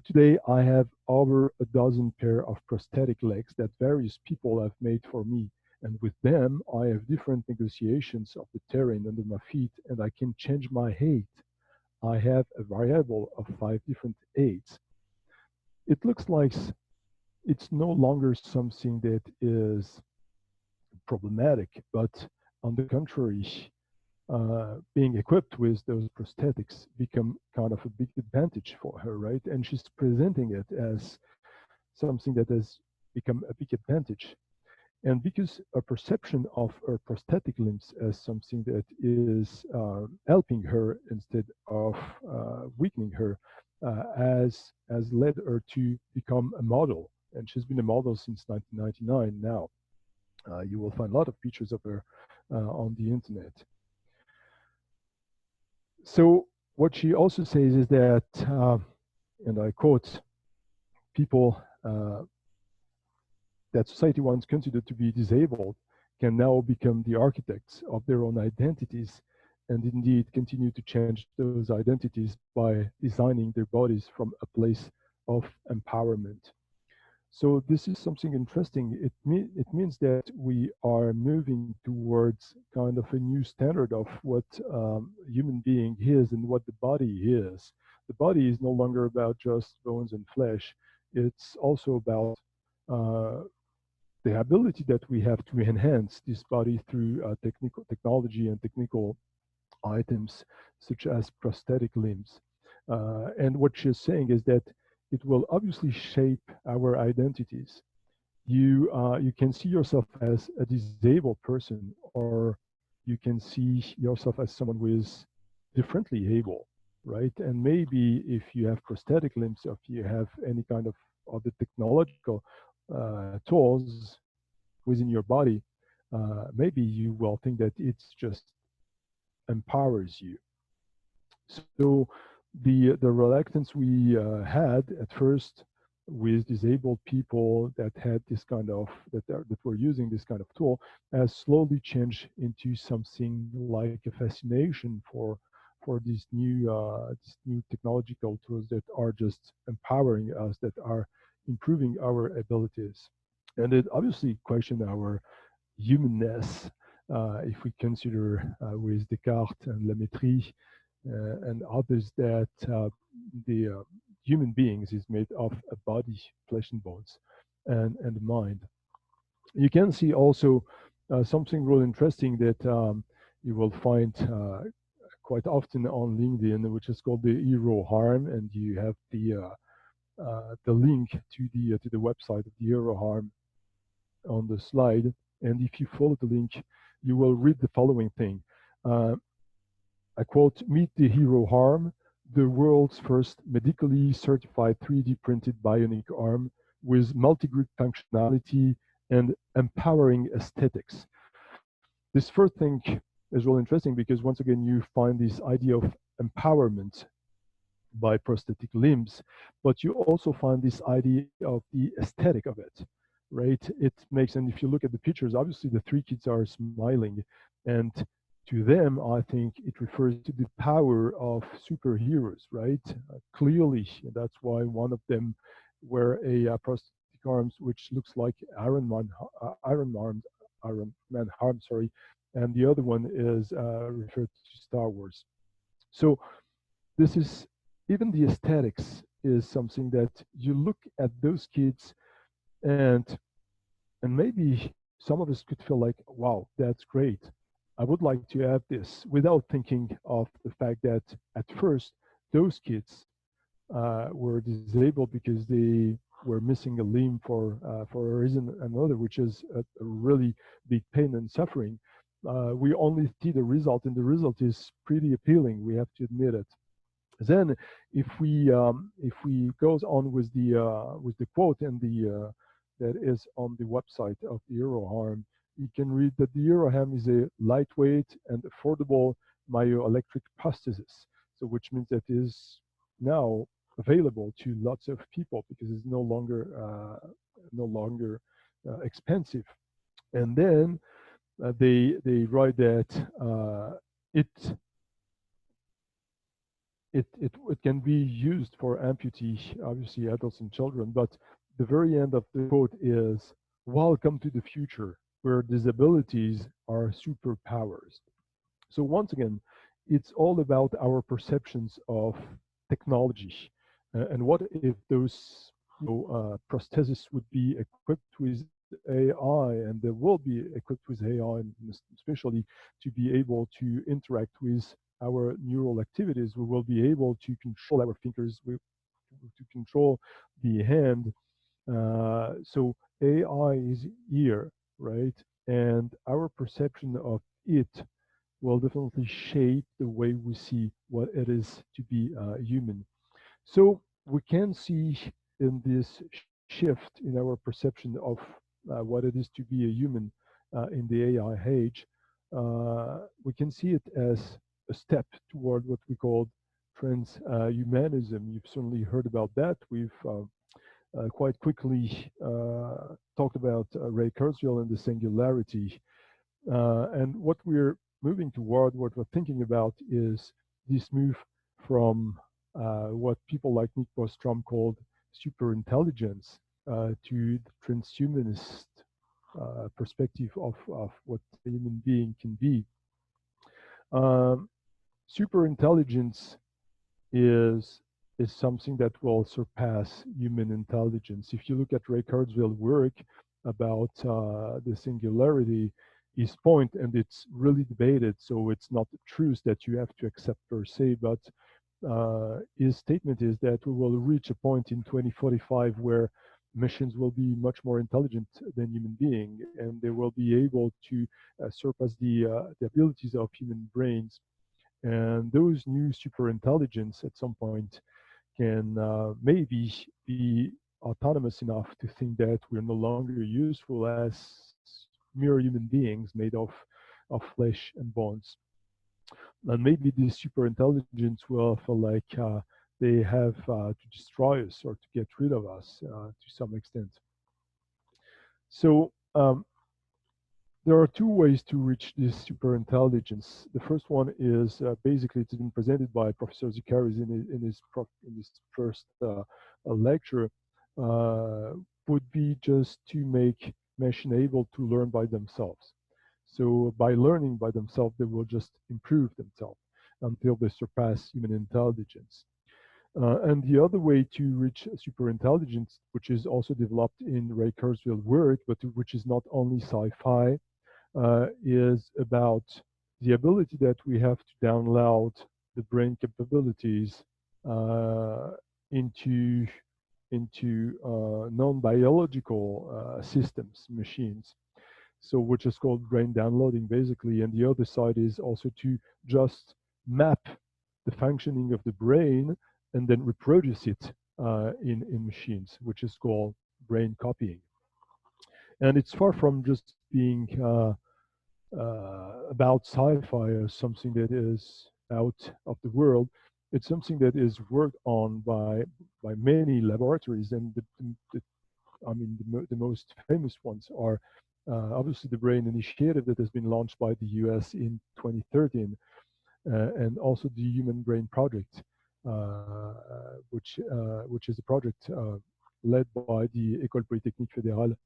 "Today I have over a dozen pair of prosthetic legs that various people have made for me. And with them, I have different negotiations of the terrain under my feet, and I can change my height. I have a variable of 5 different aids." It looks like it's no longer something that is problematic, but on the contrary, being equipped with those prosthetics become kind of a big advantage for her, right? And she's presenting it as something that has become a big advantage. And because a perception of her prosthetic limbs as something that is helping her instead of weakening her, has led her to become a model. And she's been a model since 1999 now. You will find a lot of pictures of her on the internet. So what she also says is that, and I quote, people that society once considered to be disabled can now become the architects of their own identities, and indeed continue to change those identities by designing their bodies from a place of empowerment. So this is something interesting. It means that we are moving towards kind of a new standard of what human being is and what the body is. The body is no longer about just bones and flesh. It's also about uh, the ability that we have to enhance this body through technical technology and technical items such as prosthetic limbs. And what she's saying is that it will obviously shape our identities. You can see yourself as a disabled person, or you can see yourself as someone who is differently able, right? And maybe if you have prosthetic limbs, or if you have any kind of other technological tools within your body, maybe you will think that it's just empowers you. So the reluctance we had at first with disabled people that had this kind of that were using this kind of tool has slowly changed into something like a fascination for these new technological tools that are just empowering us, that are improving our abilities, and it obviously question our humanness. if we consider with Descartes and La Métrie and others that the human beings is made of a body, flesh and bones, and a mind. You can see also something really interesting that you will find quite often on LinkedIn, which is called the hero harm, and you have the link to the website of the hero harm on the slide. And if you follow the link, you will read the following thing. Uh, I quote: "Meet the hero harm, the world's first medically certified 3D printed bionic arm with multi-group functionality and empowering aesthetics." This first thing is really interesting because once again you find this idea of empowerment by prosthetic limbs, but you also find this idea of the aesthetic of it, right? It makes, and if you look at the pictures, obviously the three kids are smiling, and to them, I think it refers to the power of superheroes, right? Clearly, that's why one of them wear a prosthetic arms, which looks like Iron Man arm, sorry, and the other one is referred to Star Wars. So this is, even the aesthetics is something that you look at those kids, and maybe some of us could feel like, wow, that's great, I would like to have this, without thinking of the fact that at first those kids were disabled because they were missing a limb for a reason or another, which is a really big pain and suffering. We only see the result, and the result is pretty appealing, we have to admit it. Then, if we goes on with the quote and the that is on the website of the Euroharm, you can read that the Euroharm is a lightweight and affordable myoelectric prosthesis. So, which means that it is now available to lots of people because it's no longer expensive. And then they write that it it can be used for amputee, obviously adults and children, but the very end of the quote is, "Welcome to the future, where disabilities are superpowers." So once again, it's all about our perceptions of technology, and what if those prostheses would be equipped with AI, and they will be equipped with AI, and especially to be able to interact with our neural activities. We will be able to control our fingers, to control the hand. So AI is here, right? And our perception of it will definitely shape the way we see what it is to be human. So we can see in this shift in our perception of what it is to be a human in the AI age, we can see it as a step toward what we call transhumanism. You've certainly heard about that. We've quite quickly talked about Ray Kurzweil and the singularity. And what we're moving toward, what we're thinking about, is this move from what people like Nick Bostrom called superintelligence to the transhumanist perspective of what a human being can be. Um, Superintelligence is is something that will surpass human intelligence. If you look at Ray Kurzweil's work about the singularity, his point, and it's really debated, so it's not the truth that you have to accept per se, but his statement is that we will reach a point in 2045 where machines will be much more intelligent than human being, and they will be able to surpass the abilities of human brains. And those new super intelligence at some point can maybe be autonomous enough to think that we're no longer useful as mere human beings made of flesh and bones. And maybe this super intelligence will feel like they have to destroy us or to get rid of us to some extent. So there are two ways to reach this super intelligence. The first one is basically it's been presented by Professor Zikaris in his first lecture, uh, would be just to make machine able to learn by themselves. So by learning by themselves, they will just improve themselves until they surpass human intelligence. And the other way to reach superintelligence, which is also developed in Ray Kurzweil's work, but which is not only sci-fi, is about the ability that we have to download the brain capabilities uh, into non-biological systems, machines. So which is called brain downloading basically. And the other side is also to just map the functioning of the brain and then reproduce it in machines, which is called brain copying. And it's far from just being about sci-fi or something that is out of the world. It's something that is worked on by many laboratories, and I mean the most famous ones are obviously the Brain Initiative that has been launched by the U.S. in 2013, and also the Human Brain Project, which is a project led by the École Polytechnique Fédérale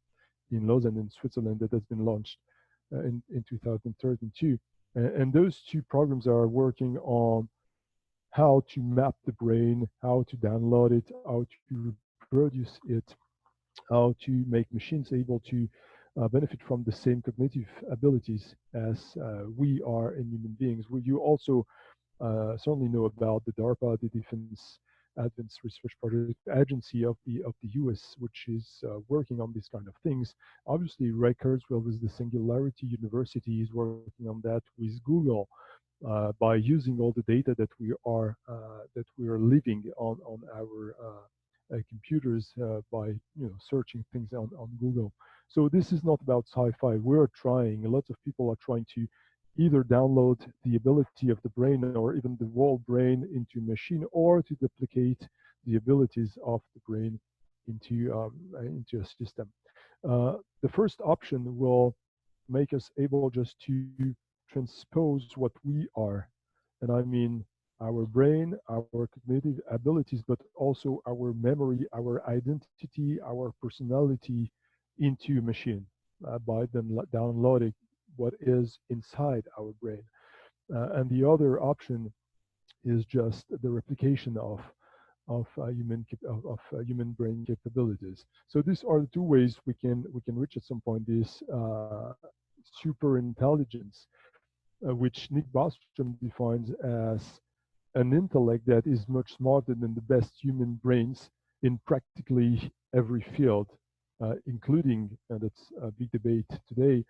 in Lausanne in Switzerland that has been launched in 2013 too. And those two programs are working on how to map the brain, how to download it, how to reproduce it, how to make machines able to benefit from the same cognitive abilities as we are in human beings. You also certainly know about the DARPA, the Defense Advanced Research Project Agency of the US, which is working on these kind of things. Obviously, Ray Kurzweil with the Singularity University is working on that with Google by using all the data that we are living on our computers by searching things on Google. So this is not about sci-fi. We're trying. Lots of people are trying to either download the ability of the brain or even the whole brain into a machine, or to duplicate the abilities of the brain into a system. The first option will make us able just to transpose what we are, and I mean our brain, our cognitive abilities, but also our memory, our identity, our personality into a machine by then downloading what is inside our brain. And the other option is just the replication of human brain capabilities. So these are the two ways we can reach at some point this super intelligence, which Nick Bostrom defines as an intellect that is much smarter than the best human brains in practically every field, including, and that's a big debate today,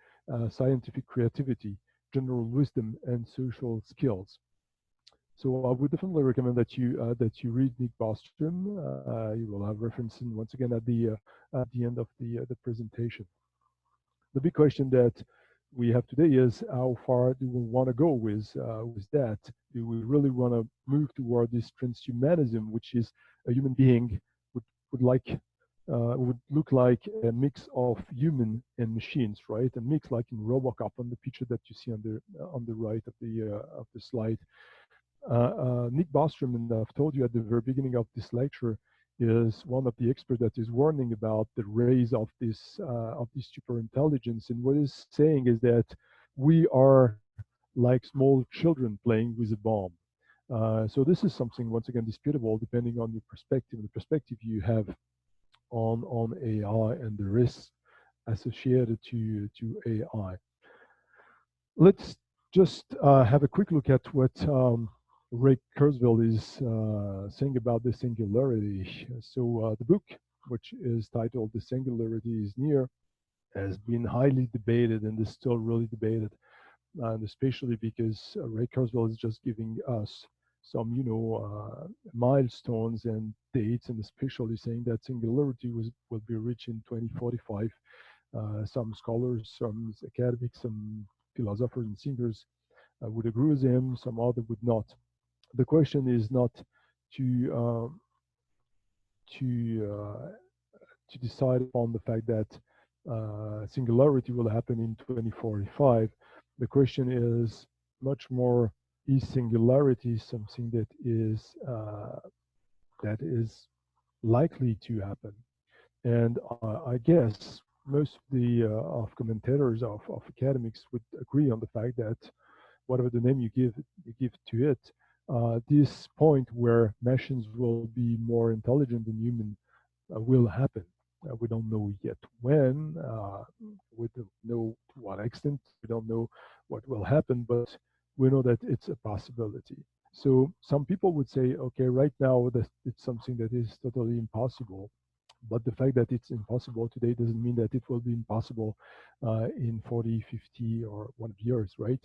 scientific creativity, general wisdom, and social skills. So I would definitely recommend that you read Nick Bostrom. You will have reference once again at the end of the presentation. The big question that we have today is how far do we want to go with that? Do we really want to move toward this transhumanism, which is a human being would like would look like a mix of human and machines, right? A mix like in RoboCop on the picture that you see on the right of the slide. Nick Bostrom, and I've told you at the very beginning of this lecture, is one of the experts that is warning about the rise of this super intelligence. And what he's saying is that we are like small children playing with a bomb. So this is something once again disputable depending on your perspective, the perspective you have on AI and the risks associated to AI. Let's just have a quick look at what Ray Kurzweil is saying about the singularity. So the book, which is titled "The Singularity is Near," has been highly debated and is still really debated, and especially because Ray Kurzweil is just giving us some, milestones and dates, and especially saying that singularity will be reached in 2045. Some scholars, some academics, some philosophers and thinkers would agree with him, some other would not. The question is not to to uh, to decide upon the fact that singularity will happen in 2045. The question is much more: is singularity something that is likely to happen? And I guess most of commentators of academics would agree on the fact that whatever the name you give to it, this point where machines will be more intelligent than human will happen. We don't know yet when. We don't know to what extent. We don't know what will happen, but we know that it's a possibility. So some people would say, okay, right now that it's something that is totally impossible. But the fact that it's impossible today doesn't mean that it will be impossible in 40, 50, or 1 years, right?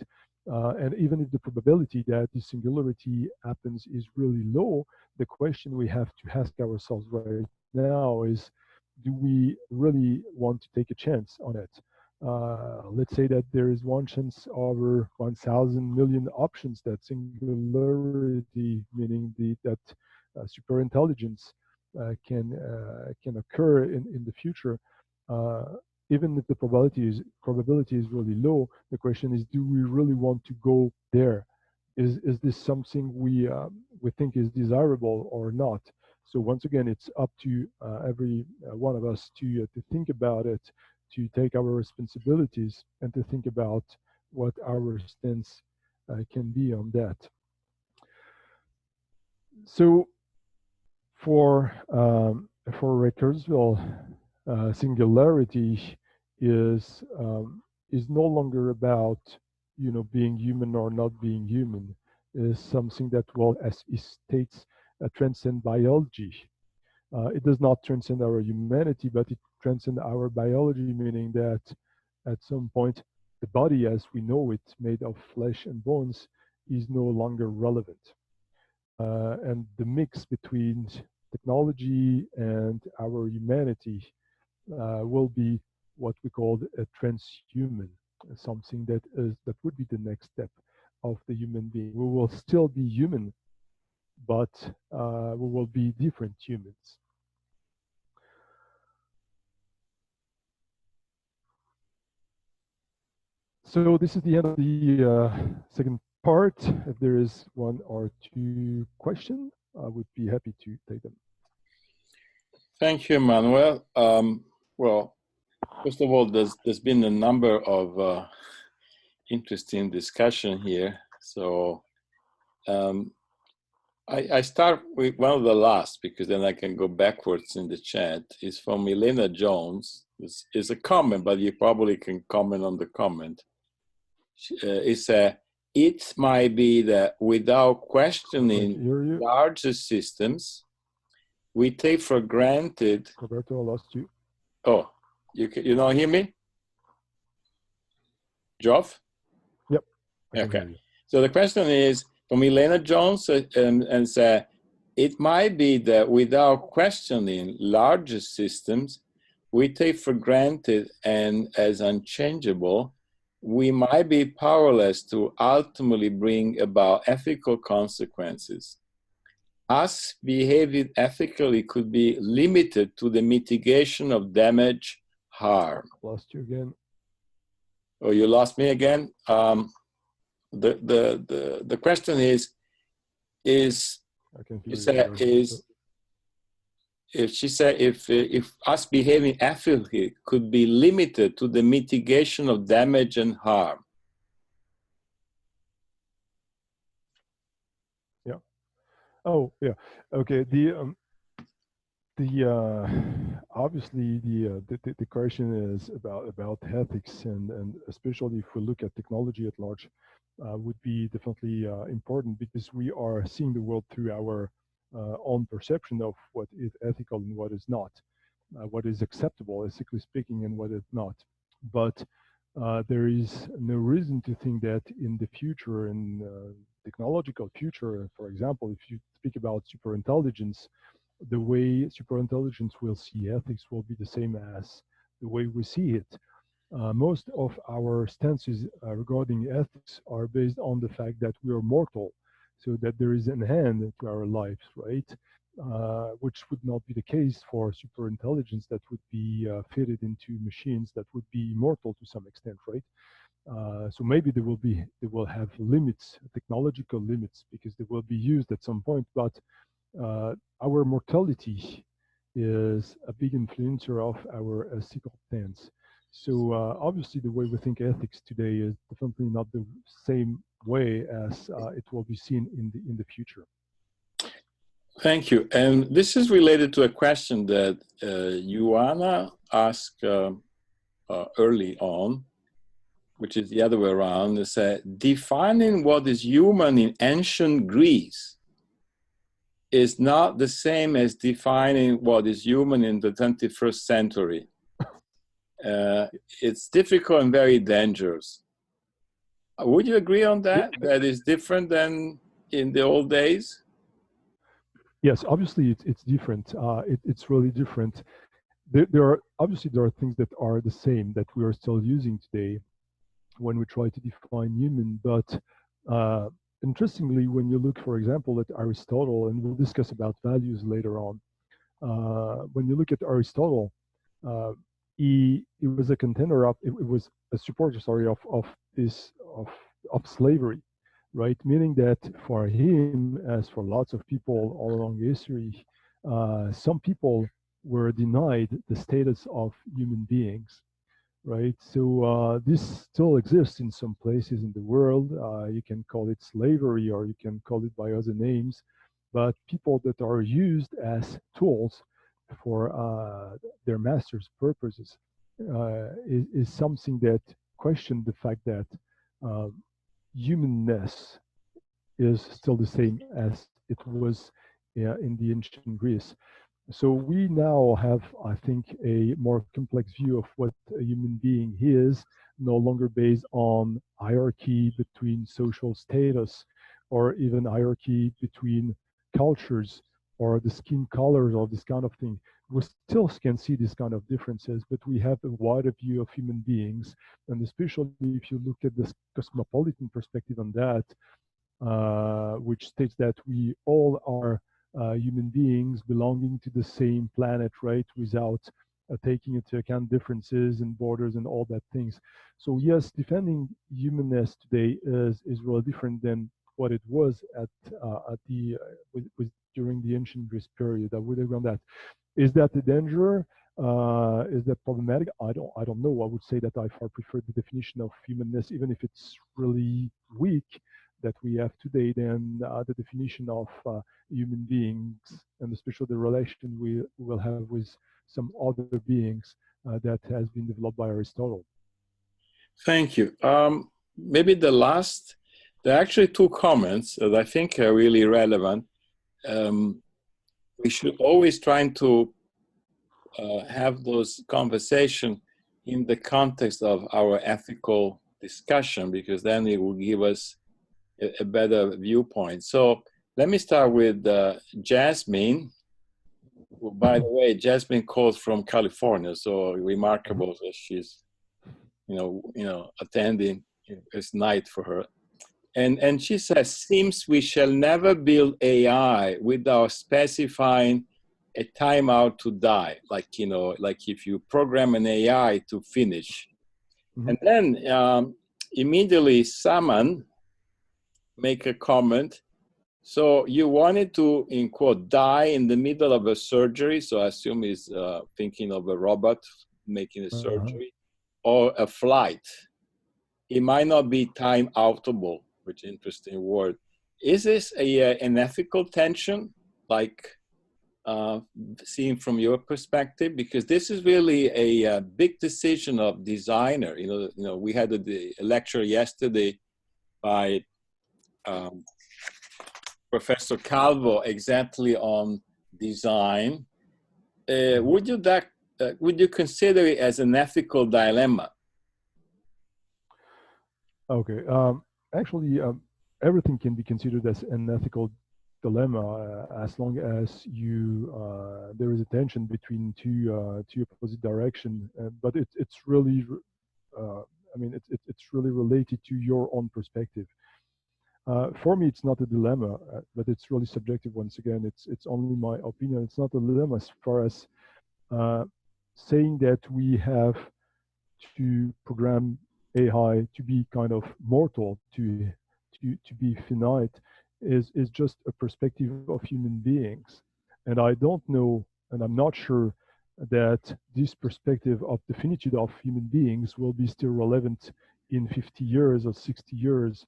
And even if the probability that the singularity happens is really low, the question we have to ask ourselves right now is, do we really want to take a chance on it? Let's say that there is one chance over 1,000 million options that singularity, meaning that superintelligence can occur in the future. Uh, Even if the probability is really low, the question is, do we really want to go there? Is this something we think is desirable or not? So once again, it's up to every one of us to think about it, to take our responsibilities, and to think about what our stance can be on that. So for Kurzweil, singularity is no longer about being human or not being human. Is something that, well, as it states, transcend biology. It does not transcend our humanity, but it transcends our biology, meaning that at some point the body as we know it, made of flesh and bones, is no longer relevant. And the mix between technology and our humanity will be what we call a transhuman, something that would be the next step of the human being. We will still be human, but we will be different humans. So this is the end of the second part. If there is one or two questions, I would be happy to take them. Thank you, Emmanuel. Well, first of all, there's been a number of interesting discussion here. So I start with one of the last, because then I can go backwards in the chat. It's from Elena Jones. It's a comment, but you probably can comment on the comment. It's it might be that without questioning larger systems, we take for granted. Roberto, I lost you. Oh, you don't hear me? Geoff? Yep. I can Okay. hear you. So the question is from Elena Jones, and say, it might be that without questioning larger systems, we take for granted and as unchangeable, we might be powerless to ultimately bring about ethical consequences. Us behaving ethically could be limited to the mitigation of damage, harm. Lost you again. Oh, you lost me again? The question is I can hear you you say, better. if she said if us behaving ethically could be limited to the mitigation of damage and harm. Yeah. Oh, yeah. Okay. Obviously the question is about ethics, and especially if we look at technology at large, would be definitely important, because we are seeing the world through our own perception of what is ethical and what is not, what is acceptable, ethically speaking, and what is not. But there is no reason to think that in the future, in technological future, for example, if you speak about superintelligence, the way superintelligence will see ethics will be the same as the way we see it. Most of our stances regarding ethics are based on the fact that we are mortal, so that there is an end to our lives, right? Which would not be the case for superintelligence that would be fitted into machines that would be immortal to some extent, right? So maybe they will have limits, technological limits, because they will be used at some point, but our mortality is a big influencer of our circumstance. So obviously, the way we think ethics today is definitely not the same way as it will be seen in the future. Thank you. And this is related to a question that Joanna asked early on, which is the other way around. It said, defining what is human in ancient Greece is not the same as defining what is human in the 21st century. It's difficult and very dangerous. Would you agree on Yeah, that? That is different than in the old days? yes, obviously it's different. It's really different. There are obviously there are things that are the same that we are still using today when we try to define human. But interestingly, when you look, for example, at Aristotle, and we'll discuss about values later on, when you look at Aristotle, uh, he was a contender of it was a supporter, sorry, of this of slavery, right? Meaning that for him, as for lots of people all along history, some people were denied the status of human beings, right? So this still exists in some places in the world. You can call it slavery or you can call it by other names, but people that are used as tools for their master's purposes is something that question the fact that uh, humanness is still the same as it was in the ancient Greece. So we now have, I think, a more complex view of what a human being is, no longer based on hierarchy between social status or even hierarchy between cultures or the skin colors or this kind of thing. We still can see these kind of differences, but we have a wider view of human beings. And especially if you look at this cosmopolitan perspective on that, which states that we all are human beings belonging to the same planet, right? Without taking into account differences and borders and all that things. So yes, defending humanness today is really different than what it was at the during the ancient Greece period. I would agree on that. Is that a danger? Is that problematic? I don't know. I would say that I far prefer the definition of humanness, even if it's really weak, that we have today than the definition of human beings, and especially the relation we will have with some other beings that has been developed by Aristotle. Thank you. Maybe there are actually two comments that I think are really relevant. We should always try to have those conversations in the context of our ethical discussion, because then it will give us a better viewpoint. So let me start with Jasmine. By the way, Jasmine calls from California, so remarkable that she's, attending. It's night for her. And she says, seems we shall never build AI without specifying a timeout to die. Like if you program an AI to finish. Mhm. And then immediately Saman make a comment. So you wanted to, in quote, die in the middle of a surgery. So I assume he's thinking of a robot making a surgery or a flight. It might not be time outable, which interesting word. Is this an ethical tension, like seen from your perspective? Because this is really a big decision of designer. We had a lecture yesterday by Professor Calvo exactly on design. Would you consider it as an ethical dilemma? Okay. Actually, everything can be considered as an ethical dilemma as long as there is a tension between two opposite direction. But it's really, it's really related to your own perspective. For me, it's not a dilemma, but it's really subjective. Once again, it's only my opinion. It's not a dilemma as far as uh, saying that we have to program AI to be kind of mortal, to be finite, is just a perspective of human beings. And I don't know And I'm not sure that this perspective of the finitude of human beings will be still relevant in 50 years or 60 years.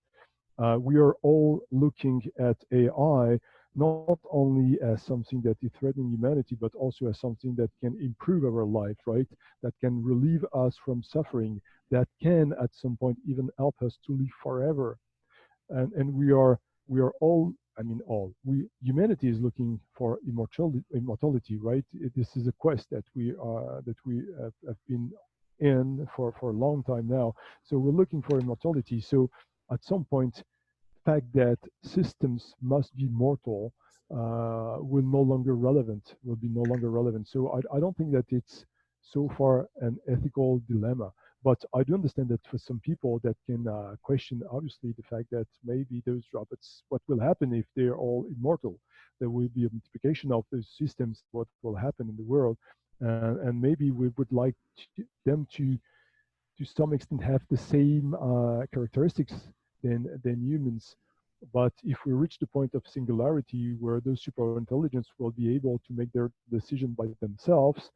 We are all looking at AI not only as something that is threatening humanity, but also as something that can improve our life, right? That can relieve us from suffering, that can at some point even help us to live forever. And we are all, I mean all, we humanity is looking for immortality, right? This is a quest that we have been in for a long time now. So we're looking for immortality. So at some point, fact that systems must be mortal will no longer relevant, will be no longer relevant. So I don't think that it's so far an ethical dilemma. But I do understand that for some people that can question, obviously, the fact that maybe those robots, what will happen if they're all immortal? There will be a multiplication of those systems, what will happen in the world. And maybe we would like them to some extent have the same characteristics than humans. But if we reach the point of singularity where those super intelligence will be able to make their decision by themselves,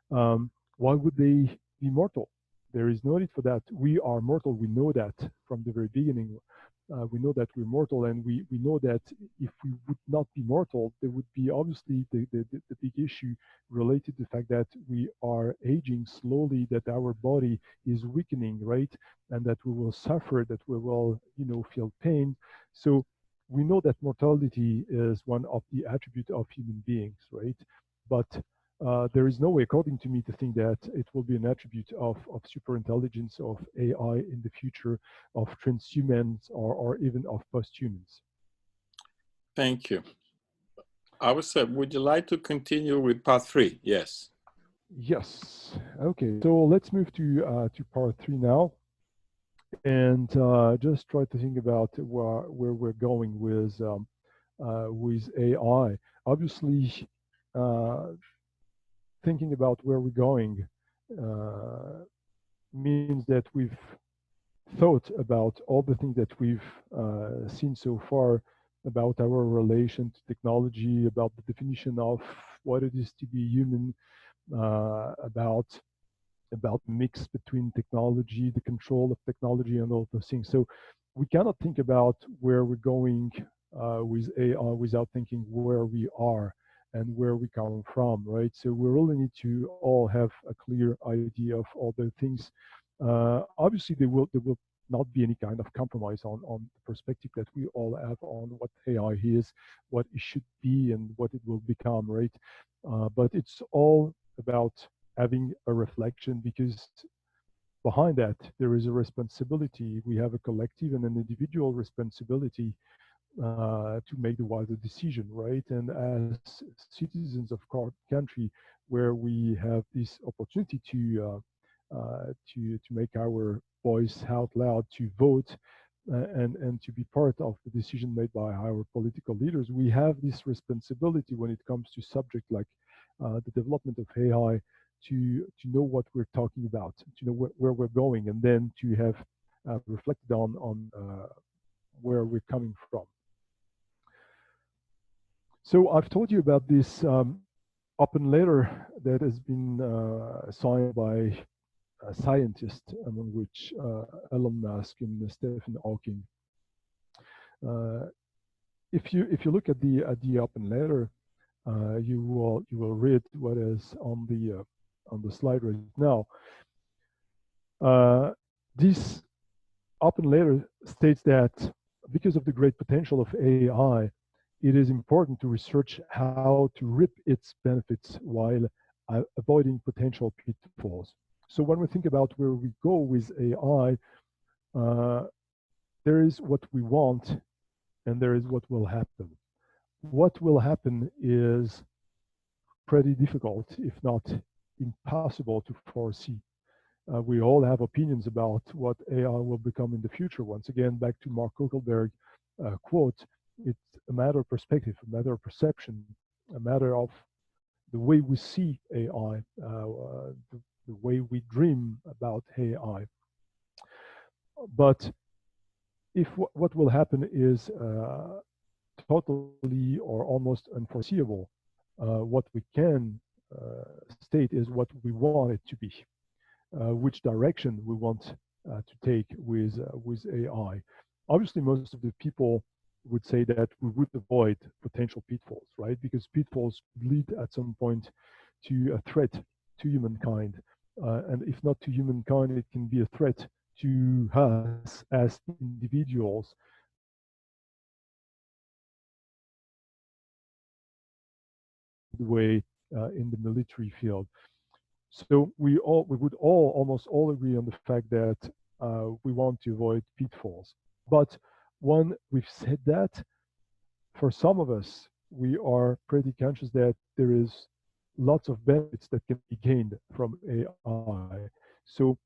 why would they be mortal? There is no need for that. We are mortal. We know that from the very beginning. We know that we're mortal, and we know that if we would not be mortal, there would be obviously the big issue related to the fact that we are aging slowly, that our body is weakening, right? And that we will suffer, that we will, feel pain. So we know that mortality is one of the attributes of human beings, right? But there is no way, according to me, to think that it will be an attribute of super intelligence, of AI in the future, of transhumans, or even of posthumans. Thank you. I would say, would you like to continue with part 3? Yes. Yes. Okay. So let's move to part 3 now, and just try to think about where we're going with AI. Obviously, uh, thinking about where we're going uh, means that we've thought about all the things that we've seen so far about our relation to technology, about the definition of what it is to be human, about the mix between technology, the control of technology, and all those things. So we cannot think about where we're going with AI without thinking where we are and where we come from, right? So we really need to all have a clear idea of all the things. Obviously, there will not be any kind of compromise on the perspective that we all have on what AI is, what it should be, and what it will become, right? But it's all about having a reflection, because behind that there is a responsibility. We have a collective and an individual responsibility to make the wiser decision, right? And as citizens of our country, where we have this opportunity to make our voice out loud, to vote, and to be part of the decision made by our political leaders, we have this responsibility when it comes to subject like the development of AI, to know what we're talking about, to know where we're going, and then to have reflected on where we're coming from. So I've told you about this open letter that has been signed by scientists, among which Elon Musk and Stephen Hawking. Uh, if you look at the open letter, you will read what is on the slide right now. This open letter states that because of the great potential of AI, it is important to research how to reap its benefits while avoiding potential pitfalls. So when we think about where we go with AI, uh, there is what we want and there is what will happen. What will happen is pretty difficult, if not impossible, to foresee. We all have opinions about what AI will become in the future. Once again, back to Mark Zuckerberg quote, it's a matter of perspective, a matter of perception, a matter of the way we see AI, the way we dream about AI. But if what will happen is totally or almost unforeseeable, what we can state is what we want it to be, which direction we want to take with AI. Obviously, most of the people would say that we would avoid potential pitfalls, right? Because pitfalls could lead at some point to a threat to humankind, and if not to humankind, it can be a threat to us as individuals. Way in the military field. So we would all almost all agree on the fact that we want to avoid pitfalls. But when we've said that, for some of us, we are pretty conscious that there is lots of benefits that can be gained from AI. So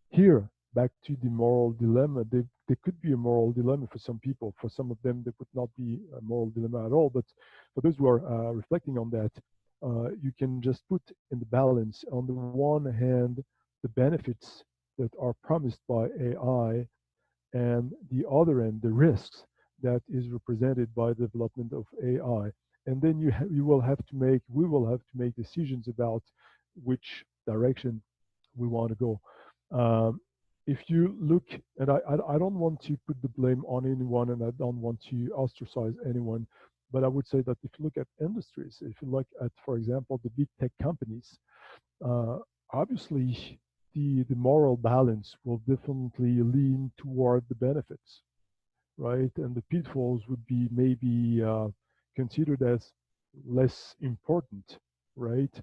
here, back to the moral dilemma, there could be a moral dilemma for some people. For some of them, there would not be a moral dilemma at all. But for those who are reflecting on that, you can just put in the balance, on the one hand, the benefits that are promised by AI, and the other end, the risks that is represented by the development of AI. And then you will have to make, we will have to make decisions about which direction we want to go. Um, if you look, and I don't want to put the blame on anyone, and I don't want to ostracize anyone, but I would say that if you look at industries, if you look at, for example, the big tech companies, uh, obviously the moral balance will definitely lean toward the benefits, right? And the pitfalls would be maybe considered as less important, right?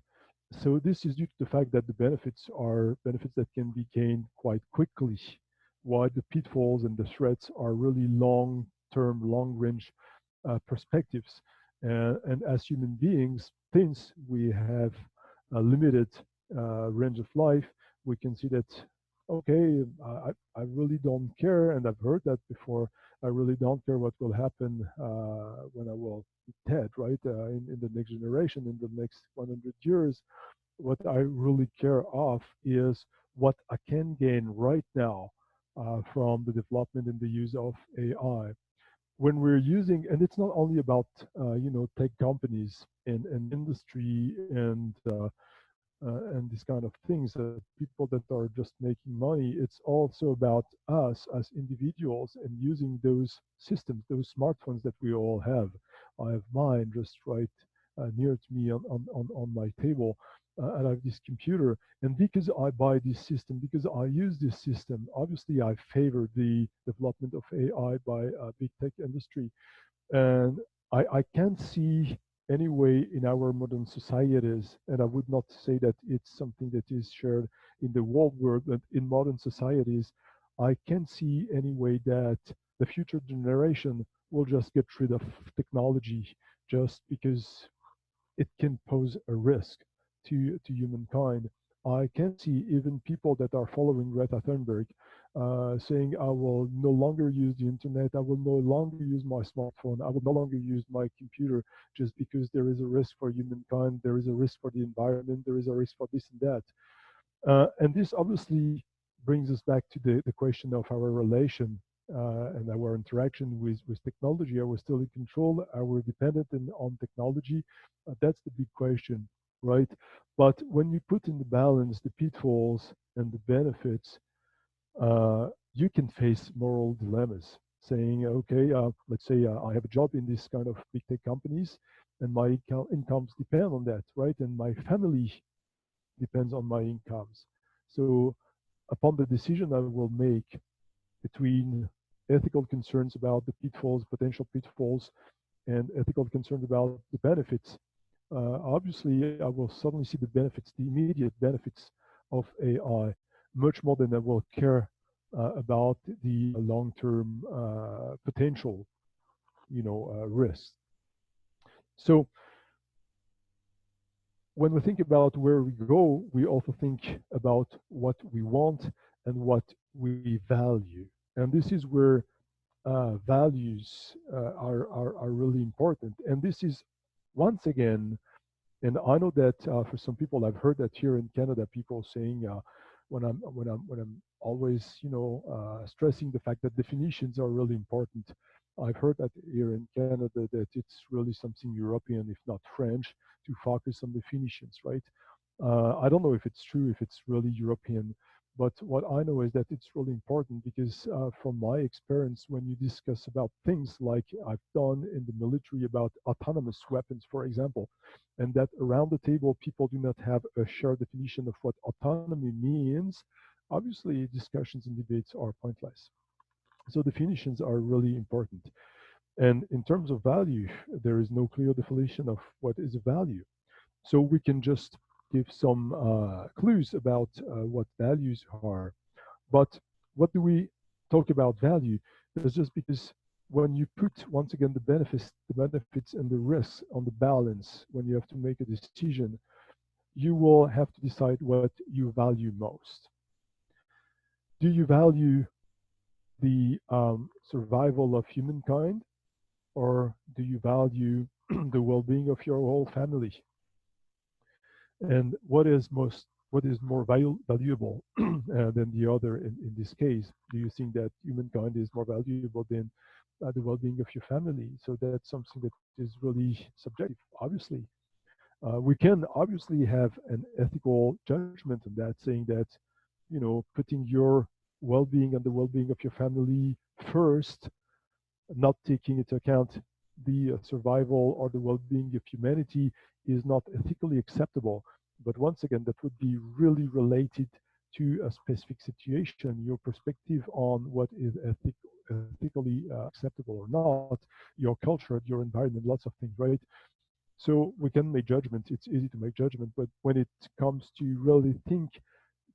So this is due to the fact that the benefits are benefits that can be gained quite quickly, while the pitfalls and the threats are really long-term, long-range perspectives. And as human beings, since we have a limited range of life, we can see that, okay, I really don't care, and I've heard that before. I really don't care what will happen when I will be dead, right? In the next generation, in the next 100 years, what I really care of is what I can gain right now from the development and the use of AI. When we're using, and it's not only about tech companies and industry and these kind of things, people that are just making money. It's also about us as individuals and using those systems, those smartphones that we all have. I have mine just right near to me on my table. And I have this computer. And because I buy this system, because I use this system, obviously I favor the development of AI by big tech industry. And I can't see any way in our modern societies, and I would not say that it's something that is shared in the whole world, but in modern societies, I can't see any way that the future generation will just get rid of technology just because it can pose a risk to humankind. I can see even people that are following Greta Thunberg saying, I will no longer use the internet, I will no longer use my smartphone, I will no longer use my computer just because there is a risk for humankind, there is a risk for the environment, there is a risk for this and that. And this obviously brings us back to the question of our relation and our interaction with technology. Are we still in control? Are we dependent on technology? That's the big question, right? But when you put in the balance the pitfalls and the benefits, you can face moral dilemmas saying, okay, let's say I have a job in this kind of big tech companies and my incomes depend on that, right? And my family depends on my incomes. So upon the decision I will make between ethical concerns about the pitfalls, potential pitfalls, and ethical concerns about the benefits, obviously I will suddenly see the benefits, the immediate benefits of AI, much more than I will care about the long-term potential, risks. So when we think about where we go, we also think about what we want and what we value. And this is where values are really important. And this is, once again, and I know that for some people, I've heard that here in Canada, people saying when I'm always stressing the fact that definitions are really important. I've heard that here in Canada that it's really something European, if not French, to focus on definitions, right? I don't know if it's true, if it's really European, but what I know is that it's really important because, from my experience, when you discuss about things like I've done in the military about autonomous weapons, for example, and that around the table people do not have a shared definition of what autonomy means, obviously discussions and debates are pointless. So definitions are really important. And in terms of value, there is no clear definition of what is a value. So we can just give some clues about what values are. But what do we talk about value? It's just because when you put once again the benefits and the risks on the balance, when you have to make a decision, you will have to decide what you value most. Do you value the survival of humankind, or do you value the well-being of your whole family? And what is more valuable than the other in this case? Do you think that humankind is more valuable than the well-being of your family? So that's something that is really subjective, obviously. We can obviously have an ethical judgment on that, saying that, putting your well-being and the well-being of your family first, not taking into account the survival or the well-being of humanity, is not ethically acceptable. But once again, that would be really related to a specific situation, your perspective on what is ethically acceptable or not, your culture, your environment, lots of things, right? So we can make judgments. It's easy to make judgment, but when it comes to really think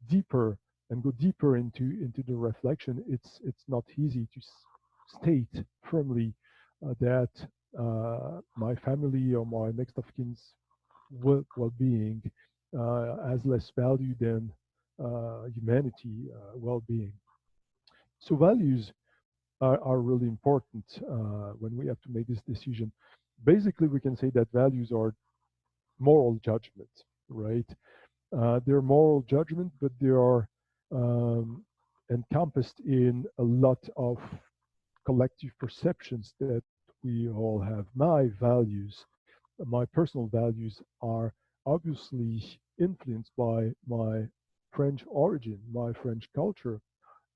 deeper and go deeper into the reflection, it's not easy to state firmly that my family or my next of kin's well-being has less value than humanity well-being. So values are really important when we have to make this decision. Basically, we can say that values are moral judgment, right? They're moral judgment, but they are um, encompassed in a lot of collective perceptions that we all have. My personal values are obviously influenced by my French origin, my French culture.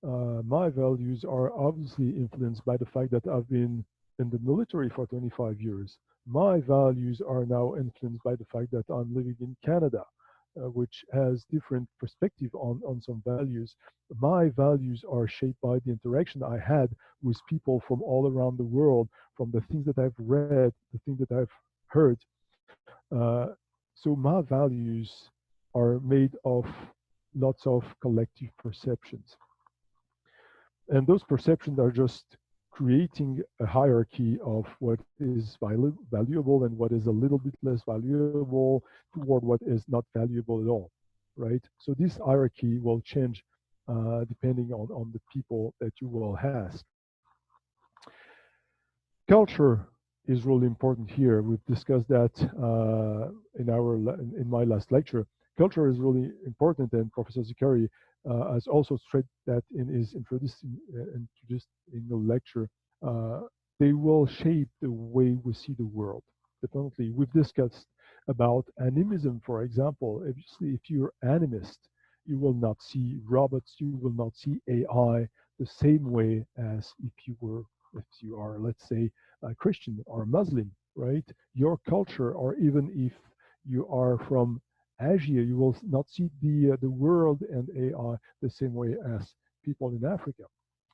My values are obviously influenced by the fact that I've been in the military for 25 years. My values are now influenced by the fact that I'm living in Canada, which has different perspective on some values. My values are shaped by the interaction I had with people from all around the world, from the things that I've read, the things that I've heard. Uh, so my values are made of lots of collective perceptions. And those perceptions are just creating a hierarchy of what is valuable and what is a little bit less valuable toward what is not valuable at all, right? So this hierarchy will change depending on the people that you will ask. Culture is really important here. We've discussed that in my last lecture. Culture is really important, and Professor Zicari has also stressed that in his introduced in the lecture. Uh, they will shape the way we see the world. Definitely, we've discussed about animism, for example. Obviously, if you're animist, you will not see robots, you will not see AI the same way as if you are, let's say, a Christian or Muslim, right? Your culture, or even if you are from Asia, you will not see the world and AI the same way as people in Africa.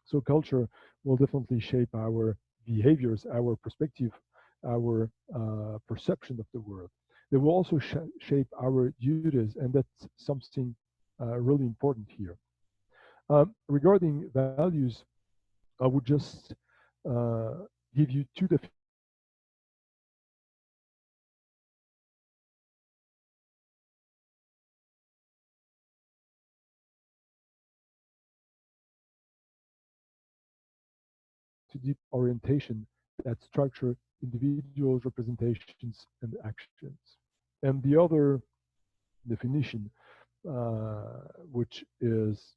So culture will definitely shape our behaviors, our perspective, our perception of the world. They will also shape our duties, and that's something really important here. Regarding values, I would just uh, give you two definitions of values. To deep orientation that structure individuals' representations and actions. And the other definition, which is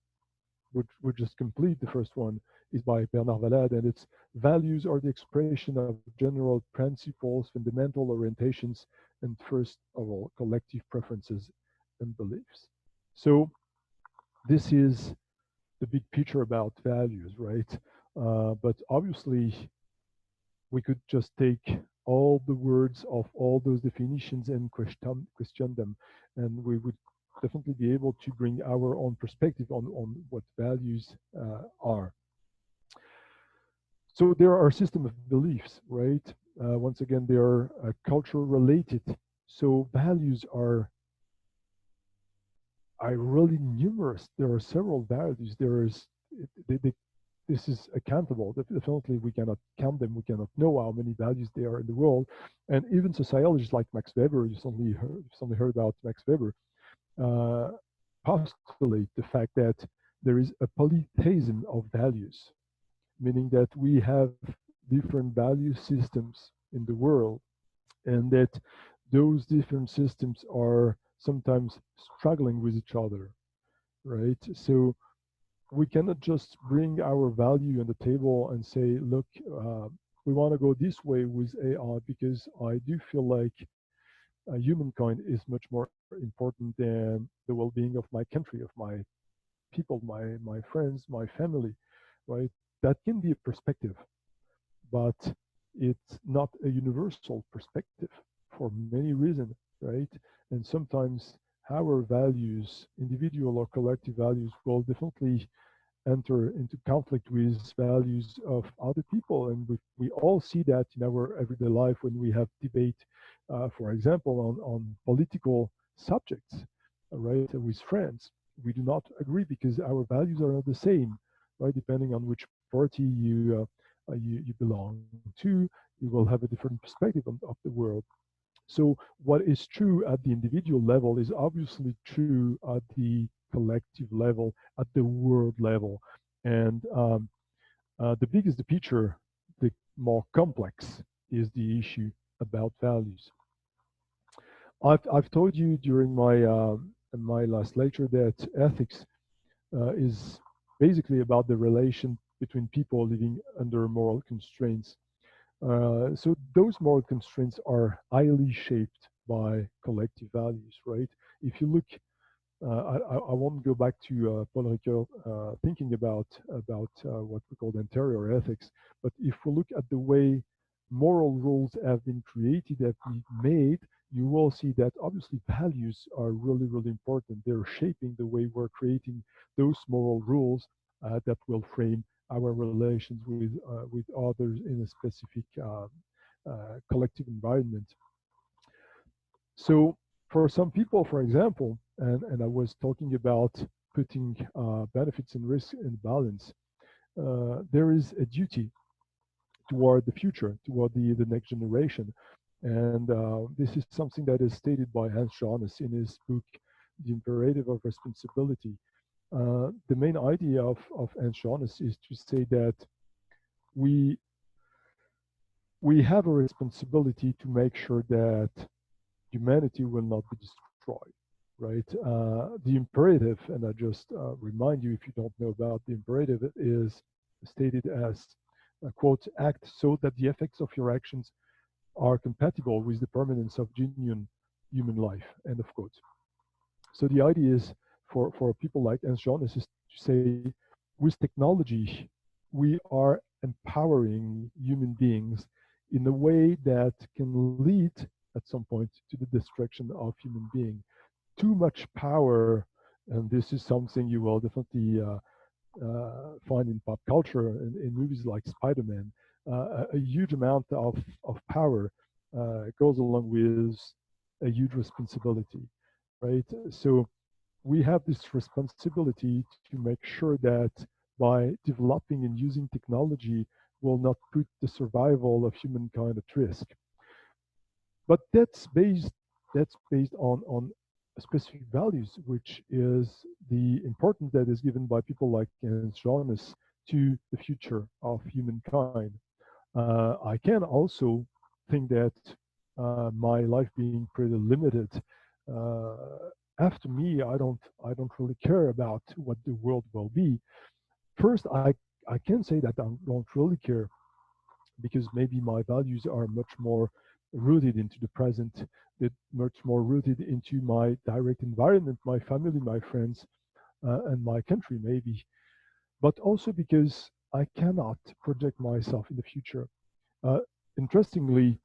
would just complete the first one, is by Bernard Valade, and it's values are the expression of general principles, fundamental orientations, and first of all, collective preferences and beliefs. So this is the big picture about values, right? But obviously, we could just take all the words of all those definitions and question them, and we would definitely be able to bring our own perspective on what values are. So there are system of beliefs, right? Once again, they are culture related. So values are really numerous. There are several values. There is they, this is accountable. Definitely, we cannot count them. We cannot know how many values there are in the world. And even sociologists like Max Weber, you certainly heard about Max Weber, uh, postulate the fact that there is a polytheism of values, meaning that we have different value systems in the world, and that those different systems are sometimes struggling with each other, right? So we cannot just bring our value on the table and say, look, we want to go this way with AI because I do feel like humankind is much more important than the well-being of my country, of my people, my friends, my family, right? That can be a perspective, but it's not a universal perspective for many reasons, right? And sometimes our values, individual or collective values, will definitely enter into conflict with values of other people. And we all see that in our everyday life when we have debate, for example, on political subjects, right, with friends. We do not agree because our values are not the same, right? Depending on which party you belong to, you will have a different perspective of the world. So what is true at the individual level is obviously true at the collective level, at the world level. And the bigger the picture, the more complex is the issue about values. I've told you during my last lecture that ethics is basically about the relation between people living under moral constraints. So those moral constraints are highly shaped by collective values, right? If you look, I won't go back to Paul Ricoeur thinking about what we call interior ethics, but if we look at the way moral rules have been created, have been made, you will see that obviously values are really, really important. They're shaping the way we're creating those moral rules that will frame our relations with others in a specific collective environment. So for some people, for example, and I was talking about putting benefits and risk in balance, there is a duty toward the future, toward the next generation. And this is something that is stated by Hans Johannes in his book, The Imperative of Responsibility. The main idea of Hans Johannes is to say that we we have a responsibility to make sure that humanity will not be destroyed, right? The imperative, and I just remind you if you don't know about the imperative, is stated as, quote, act so that the effects of your actions are compatible with the permanence of genuine human life, end of quote. So the idea is for people like Ernst Johannes is to say, with technology, we are empowering human beings in a way that can lead at some point to the destruction of human being. Too much power, and this is something you will definitely find in pop culture in movies like Spider-Man. A huge amount of power goes along with a huge responsibility, right? So we have this responsibility to make sure that by developing and using technology will not put the survival of humankind at risk. But that's based on specific values, which is the importance that is given by people like Hans Johannes to the future of humankind. I can also think that my life being pretty limited uh, after me, I don't really care about what the world will be. First, I can say that I don't really care because maybe my values are much more rooted into the present, that much more rooted into my direct environment, my family, my friends, and my country, maybe. But also because I cannot project myself in the future. Uh, Interestingly,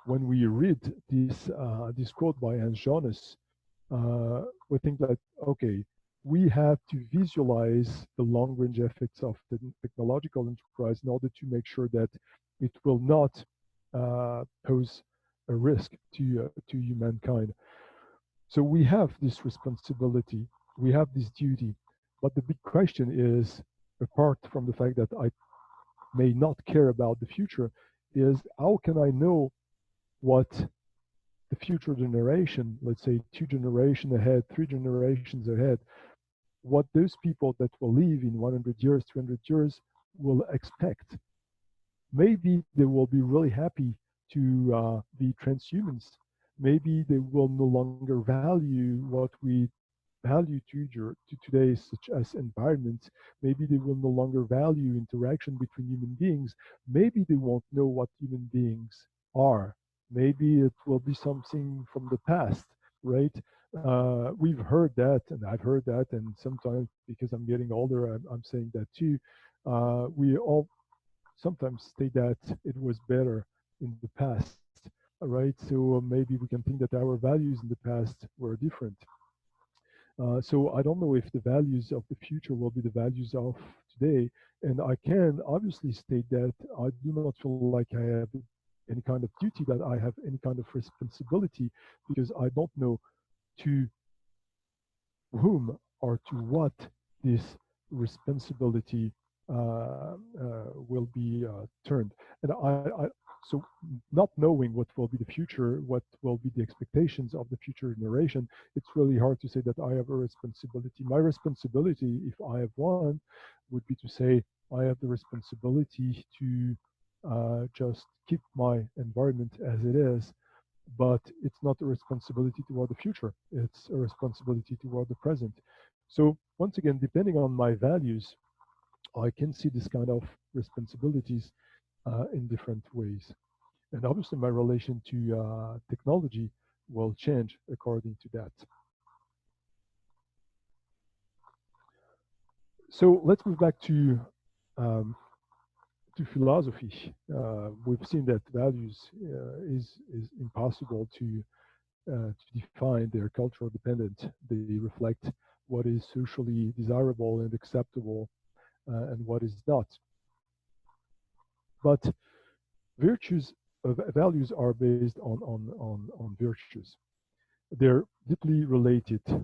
when we read this quote by Hans Jonas, we think that okay, we have to visualize the long range effects of the technological enterprise in order to make sure that it will not pose a risk to humankind. So we have this responsibility, we have this duty, but the big question is, apart from the fact that I may not care about the future, is how can I know what the future generation, let's say 2 generations ahead, 3 generations ahead, what those people that will live in 100 years, 200 years will expect. Maybe they will be really happy to be transhumans. Maybe they will no longer value what we value to today, such as environment. Maybe they will no longer value interaction between human beings. Maybe they won't know what human beings are. Maybe it will be something from the past, right? We've heard that, and I've heard that, and sometimes because I'm getting older, I'm saying that too. We all sometimes state that it was better in the past, right? So maybe we can think that our values in the past were different. So I don't know if the values of the future will be the values of today. And I can obviously state that I do not feel like I have any kind of duty, that I have any kind of responsibility, because I don't know to whom or to what this responsibility will be turned. And so not knowing what will be the future, what will be the expectations of the future generation, it's really hard to say that I have a responsibility. My responsibility, if I have one, would be to say I have the responsibility to just keep my environment as it is, but it's not a responsibility toward the future. It's a responsibility toward the present. So once again, depending on my values, I can see this kind of responsibilities in different ways. And obviously, my relation to technology will change according to that. So let's move back um, to philosophy. We've seen that values is impossible to define. They're cultural dependent. They reflect what is socially desirable and acceptable and what is not. But virtues, values are based on virtues. They're deeply related to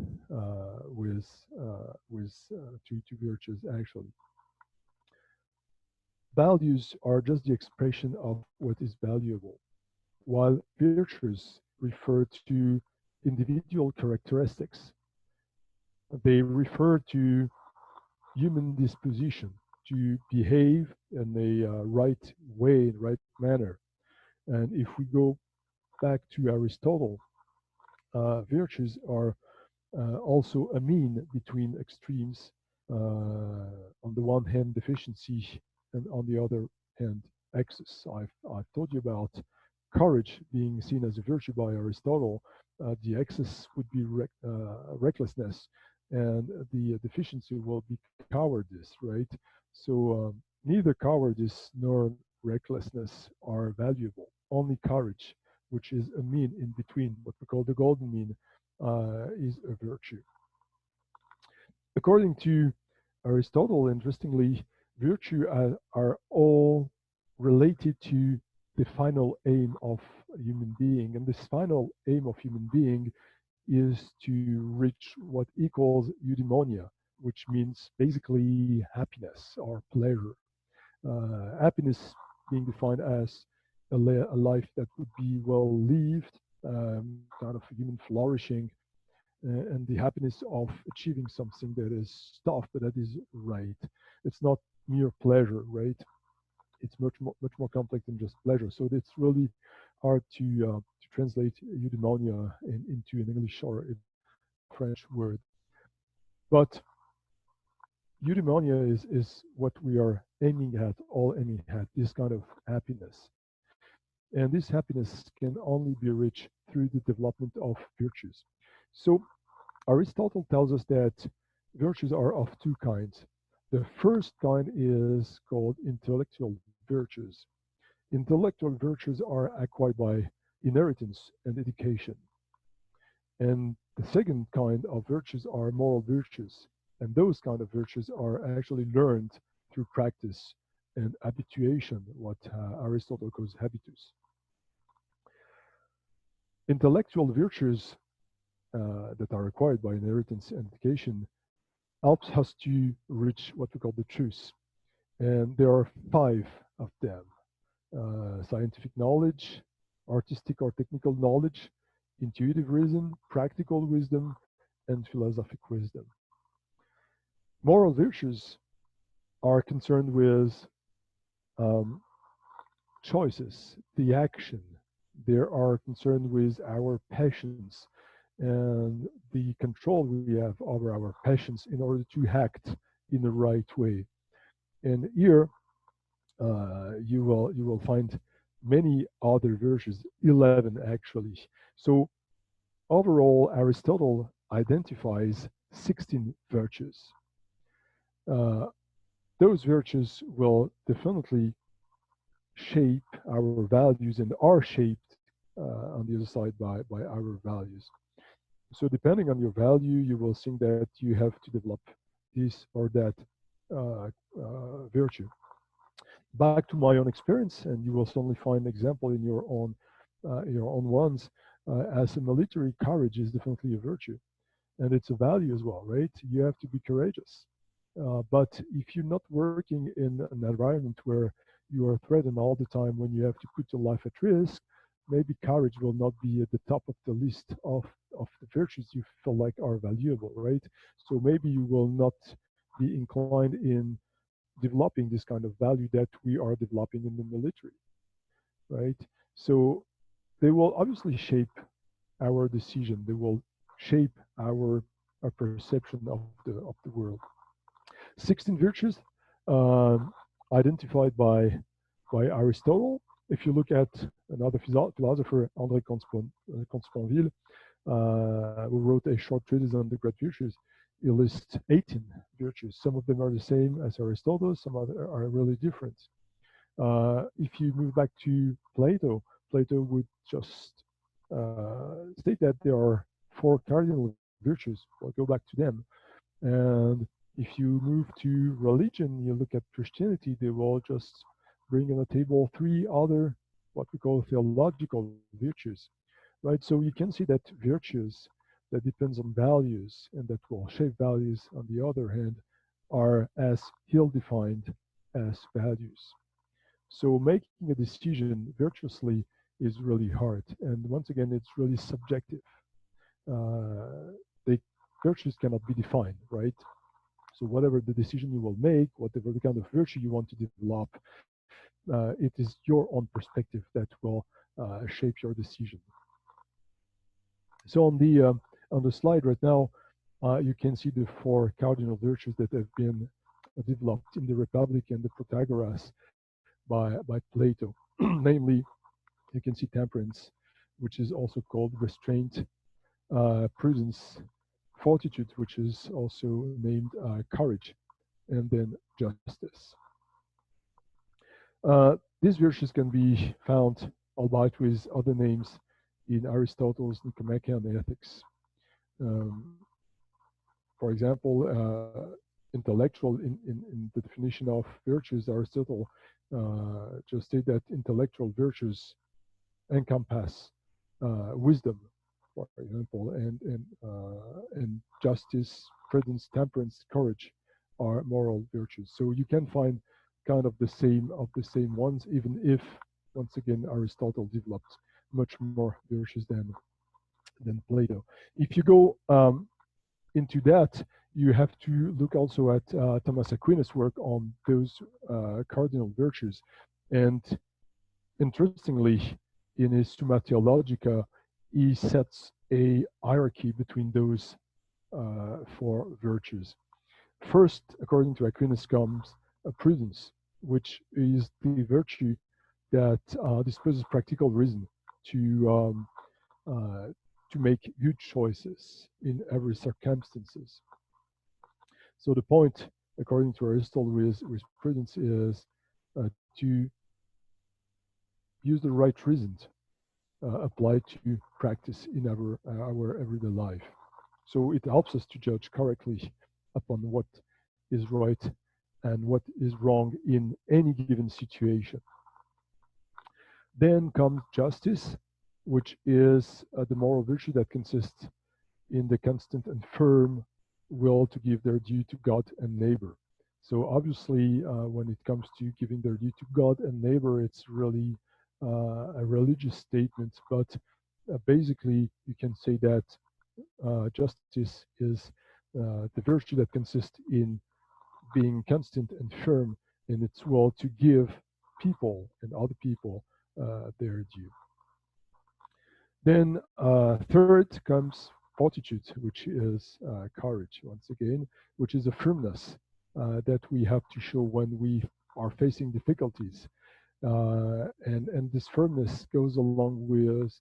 virtues. Actually, values are just the expression of what is valuable, while virtues refer to individual characteristics. They refer to human disposition to behave in a right way, right manner. And if we go back to Aristotle, virtues are also a mean between extremes. On the one hand, deficiency, and on the other hand, excess. I've told you about courage being seen as a virtue by Aristotle. The excess would be recklessness, and the deficiency will be cowardice, right? So neither cowardice nor recklessness are valuable. Only courage, which is a mean in between, what we call the golden mean, is a virtue. According to Aristotle, interestingly, virtue are all related to the final aim of a human being. And this final aim of human being is to reach what equals eudaimonia, which means basically happiness or pleasure. Happiness being defined as a life that would be well lived, kind of human flourishing, and the happiness of achieving something that is tough, but that is right. It's not mere pleasure, right? It's much more complex than just pleasure. So it's really hard to translate eudaimonia into an English or French word. But eudaimonia is what we are aiming at, all aiming at, this kind of happiness. And this happiness can only be reached through the development of virtues. So Aristotle tells us that virtues are of two kinds. The first kind is called intellectual virtues. Intellectual virtues are acquired by inheritance and education. And the second kind of virtues are moral virtues. And those kind of virtues are actually learned through practice and habituation, what Aristotle calls habitus. Intellectual virtues that are acquired by inheritance and education helps us to reach what we call the truth. And there are five of them: scientific knowledge, artistic or technical knowledge, intuitive reason, practical wisdom, and philosophic wisdom. Moral virtues are concerned with um, choices, the action. They are concerned with our passions and the control we have over our passions in order to act in the right way. And here you will find many other virtues, 11 actually. So overall, Aristotle identifies 16 virtues. Uh, those virtues will definitely shape our values and are shaped on the other side by our values. So depending on your value, you will think that you have to develop this or that virtue. Back to my own experience, and you will certainly find an example in your own ones. As a military, courage is definitely a virtue, and it's a value as well, right? You have to be courageous. But if you're not working in an environment where you are threatened all the time, when you have to put your life at risk, maybe courage will not be at the top of the list of the virtues you feel like are valuable, right? So maybe you will not be inclined in developing this kind of value that we are developing in the military, right? So they will obviously shape our decision. They will shape our perception of the world. 16 virtues um, identified by Aristotle. If you look at another philosopher, André Consponville, who wrote a short treatise on the great virtues, he lists 18 virtues. Some of them are the same as Aristotle, some other are really different. If you move back to Plato, Plato would just state that there are four cardinal virtues. We'll go back to them. And if you move to religion, you look at Christianity, they will just bring on the table three other what we call theological virtues, right? So you can see that virtues that depends on values and that will shape values on the other hand are as ill defined as values. So making a decision virtuously is really hard. And once again, it's really subjective. They virtues cannot be defined, right? So whatever the decision you will make, whatever the kind of virtue you want to develop, it is your own perspective that will shape your decision. So on the slide right now, you can see the four cardinal virtues that have been developed in the Republic and the Protagoras by Plato. Namely, you can see temperance, which is also called restraint, prudence, fortitude, which is also named courage, and then justice. These virtues can be found, albeit with other names, in Aristotle's Nicomachean Ethics. Um, for example, intellectual in the definition of virtues, Aristotle just said that intellectual virtues encompass wisdom, for example, and justice, prudence, temperance, courage are moral virtues. So you can find kind of the same ones, even if once again Aristotle developed much more virtues than Plato. If you go into that, you have to look also at Thomas Aquinas' work on those cardinal virtues. And interestingly, in his Summa Theologica, he sets a hierarchy between those for virtues. First, according to Aquinas, comes prudence, which is the virtue that disposes practical reason to uh, to make good choices in every circumstances. So the point, according to Aristotle, with prudence is to use the right reason applied to practice in our everyday life. So it helps us to judge correctly upon what is right and what is wrong in any given situation. Then comes justice, which is the moral virtue that consists in the constant and firm will to give their due to God and neighbor. So obviously, when it comes to giving their due to God and neighbor, it's really a religious statement. But basically, you can say that justice is the virtue that consists in being constant and firm in its will to give people and other people their due. Then third comes fortitude, which is courage, once again, which is a firmness that we have to show when we are facing difficulties. And this firmness goes along with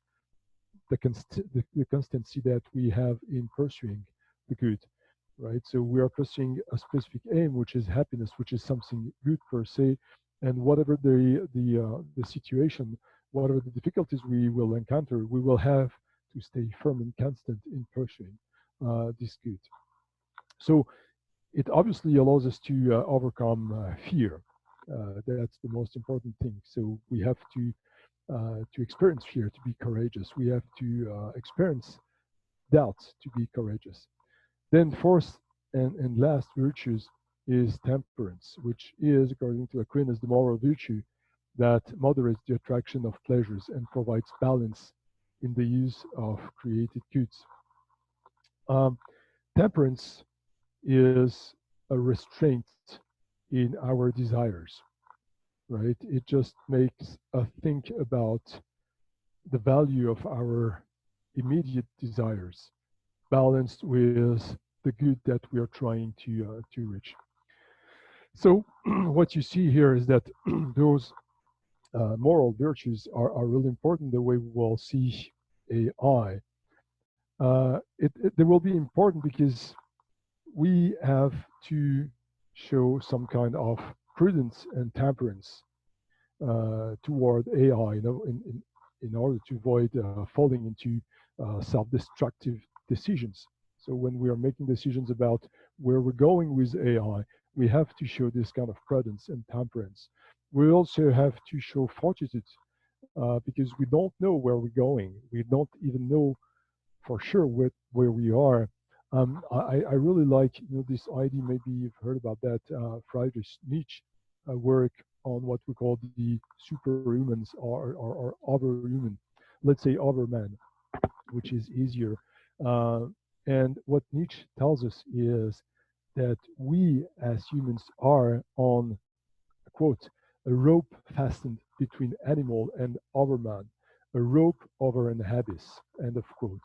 the constancy that we have in pursuing the good, right? So we are pursuing a specific aim, which is happiness, which is something good per se, and whatever the situation, whatever the difficulties we will encounter, we will have to stay firm and constant in pursuing this good. So it obviously allows us to overcome fear. That's the most important thing. So we have to experience fear to be courageous. We have to experience doubt to be courageous. Then fourth and last virtues is temperance, which is, according to Aquinas, the moral virtue that moderates the attraction of pleasures and provides balance in the use of created goods. Um, Temperance is a restraint in our desires, right? It just makes us think about the value of our immediate desires, balanced with the good that we are trying to reach. So, what you see here is that those moral virtues are really important the way we will see AI. They will be important because we have to show some kind of prudence and temperance toward AI, in order to avoid falling into self-destructive decisions. So when we are making decisions about where we're going with AI, we have to show this kind of prudence and temperance. We also have to show fortitude because we don't know where we're going. We don't even know for sure where we are. I really like this idea. Maybe you've heard about that Friedrich Nietzsche work on what we call the superhumans or overhuman, let's say overman, which is easier. Uh, and what Nietzsche tells us is that we as humans are on, quote, a rope fastened between animal and overman, a rope over an abyss, end of quote.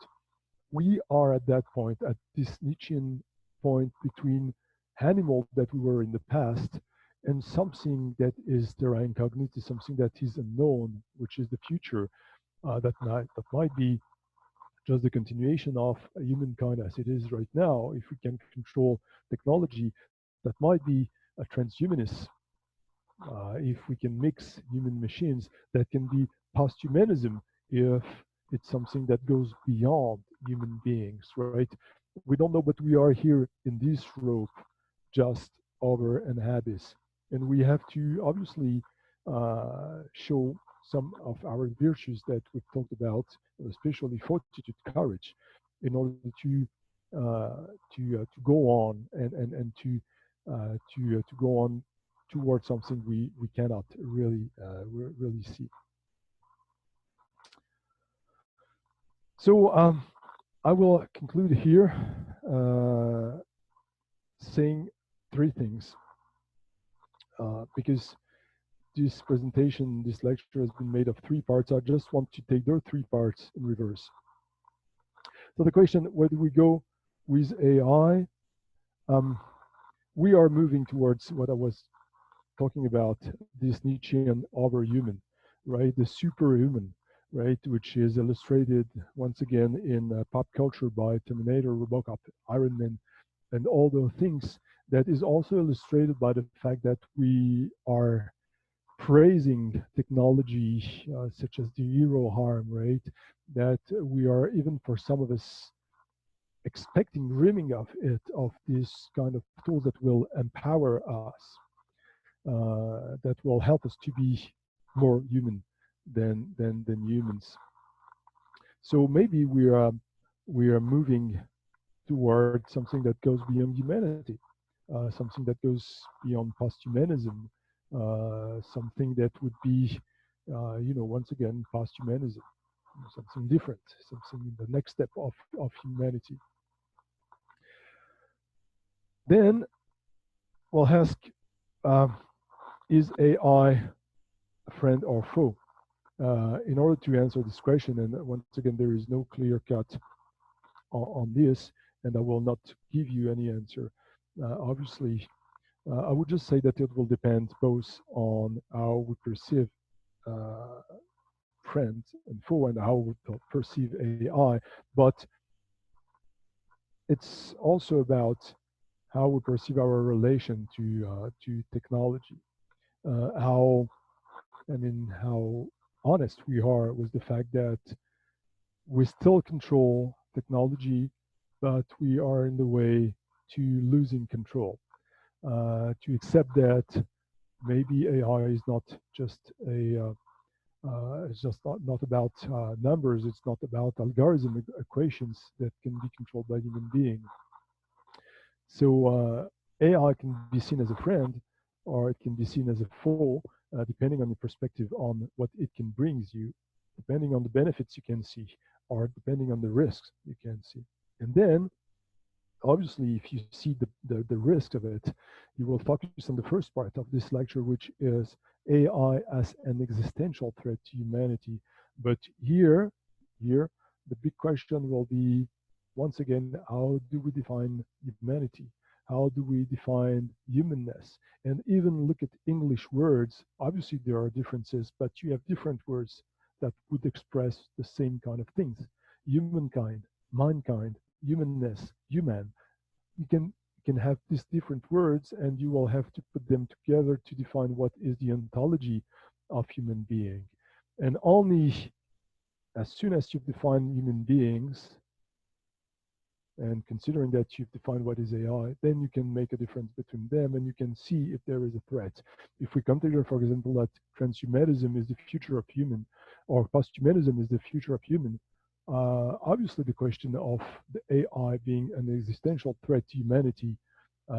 We are at that point, at this Nietzschean point between animal that we were in the past and something that is terra incognita, something that is unknown, which is the future, that might be just the continuation of humankind as it is right now. If we can control technology, that might be a transhumanist. If we can mix human machines, that can be posthumanism if it's something that goes beyond human beings, right? We don't know, but we are here in this rope just over an abyss. And we have to obviously show some of our virtues that we've talked about, especially fortitude, courage, in order to go on and to go on towards something we cannot really see. So I will conclude here saying three things because this presentation, this lecture has been made of three parts. I just want to take those three parts in reverse. So the question, where do we go? with AI, um, we are moving towards what I was talking about, this Nietzschean overhuman, right? The superhuman, right? Which is illustrated once again in pop culture by Terminator, Robocop, Iron Man, and all those things. That is also illustrated by the fact that we are praising technology such as the zero harm, right? That we are, even for some of us, expecting, dreaming of it, of this kind of tools that will empower us, that will help us to be more human than humans. So maybe we are moving toward something that goes beyond humanity, something that goes beyond posthumanism, something that would be, once again, posthumanism, something different, something the next step of humanity. Then we'll ask, um, is AI a friend or foe? In order to answer this question, and once again, there is no clear cut on this, and I will not give you any answer. Obviously, I would just say that it will depend both on how we perceive uh, friend and foe and how we perceive AI, but it's also about how we perceive our relation to technology, how how honest we are with the fact that we still control technology, but we are in the way to losing control. To accept that maybe AI is not just it's just not about numbers. It's not about algorithm equations that can be controlled by human beings. So AI can be seen as a friend, or it can be seen as a foe, depending on the perspective on what it can brings you, depending on the benefits you can see, or depending on the risks you can see. And then, obviously, if you see the risk of it, you will focus on the first part of this lecture, which is AI as an existential threat to humanity. But here, the big question will be, once again, how do we define humanity? How do we define humanness? And even look at English words. Obviously, there are differences, but you have different words that would express the same kind of things. Humankind, mankind, humanness, human. You can have these different words, and you will have to put them together to define what is the ontology of human being. And only as soon as you've defined human beings, and considering that you've defined what is AI, then you can make a difference between them, and you can see if there is a threat. If we consider, for example, that transhumanism is the future of human, or posthumanism is the future of human, obviously the question of the AI being an existential threat to humanity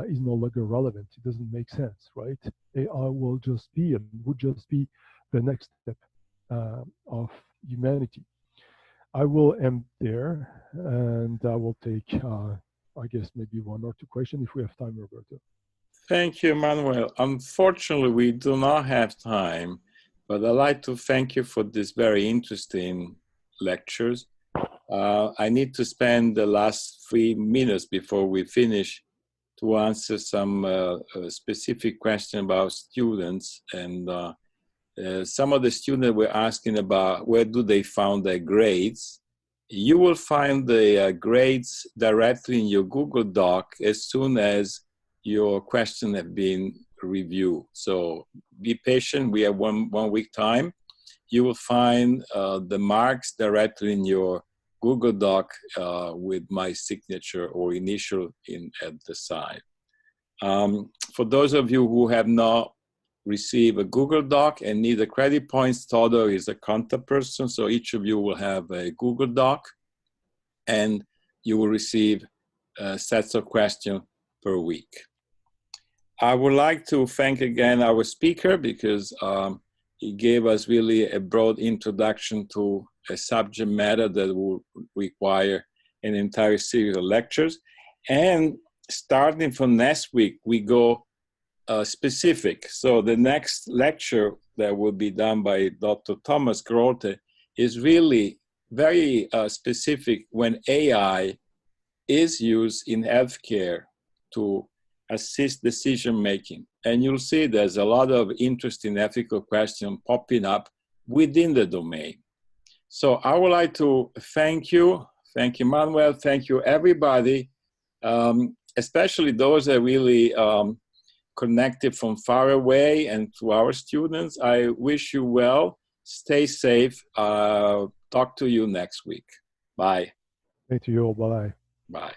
is no longer relevant. It doesn't make sense, right? AI will just be and would just be the next step of humanity. I will end there, and I will take, I guess, maybe one or two questions if we have time, Roberto. Thank you, Emmanuel. Unfortunately, we do not have time, but I'd like to thank you for this very interesting lectures. I need to spend the last 3 minutes before we finish to answer some specific question about students. And some of the students were asking about where do they found their grades. You will find the grades directly in your Google Doc as soon as your question have been reviewed. So be patient. We have one week time. You will find the marks directly in your Google Doc with my signature or initial at the side. For those of you who have not received a Google Doc and need the credit points, Todo is a contact person, so each of you will have a Google Doc, and you will receive sets of questions per week. I would like to thank again our speaker because he gave us really a broad introduction to a subject matter that will require an entire series of lectures. And starting from next week, we go specific. So the next lecture that will be done by Dr. Thomas Grote is really very specific when AI is used in healthcare to assist decision making. And you'll see there's a lot of interesting ethical questions popping up within the domain. So I would like to thank you, Emmanuel, thank you everybody, especially those that really connected from far away, and to our students. I wish you well, stay safe, talk to you next week. Bye. Thank you all. Bye. Bye.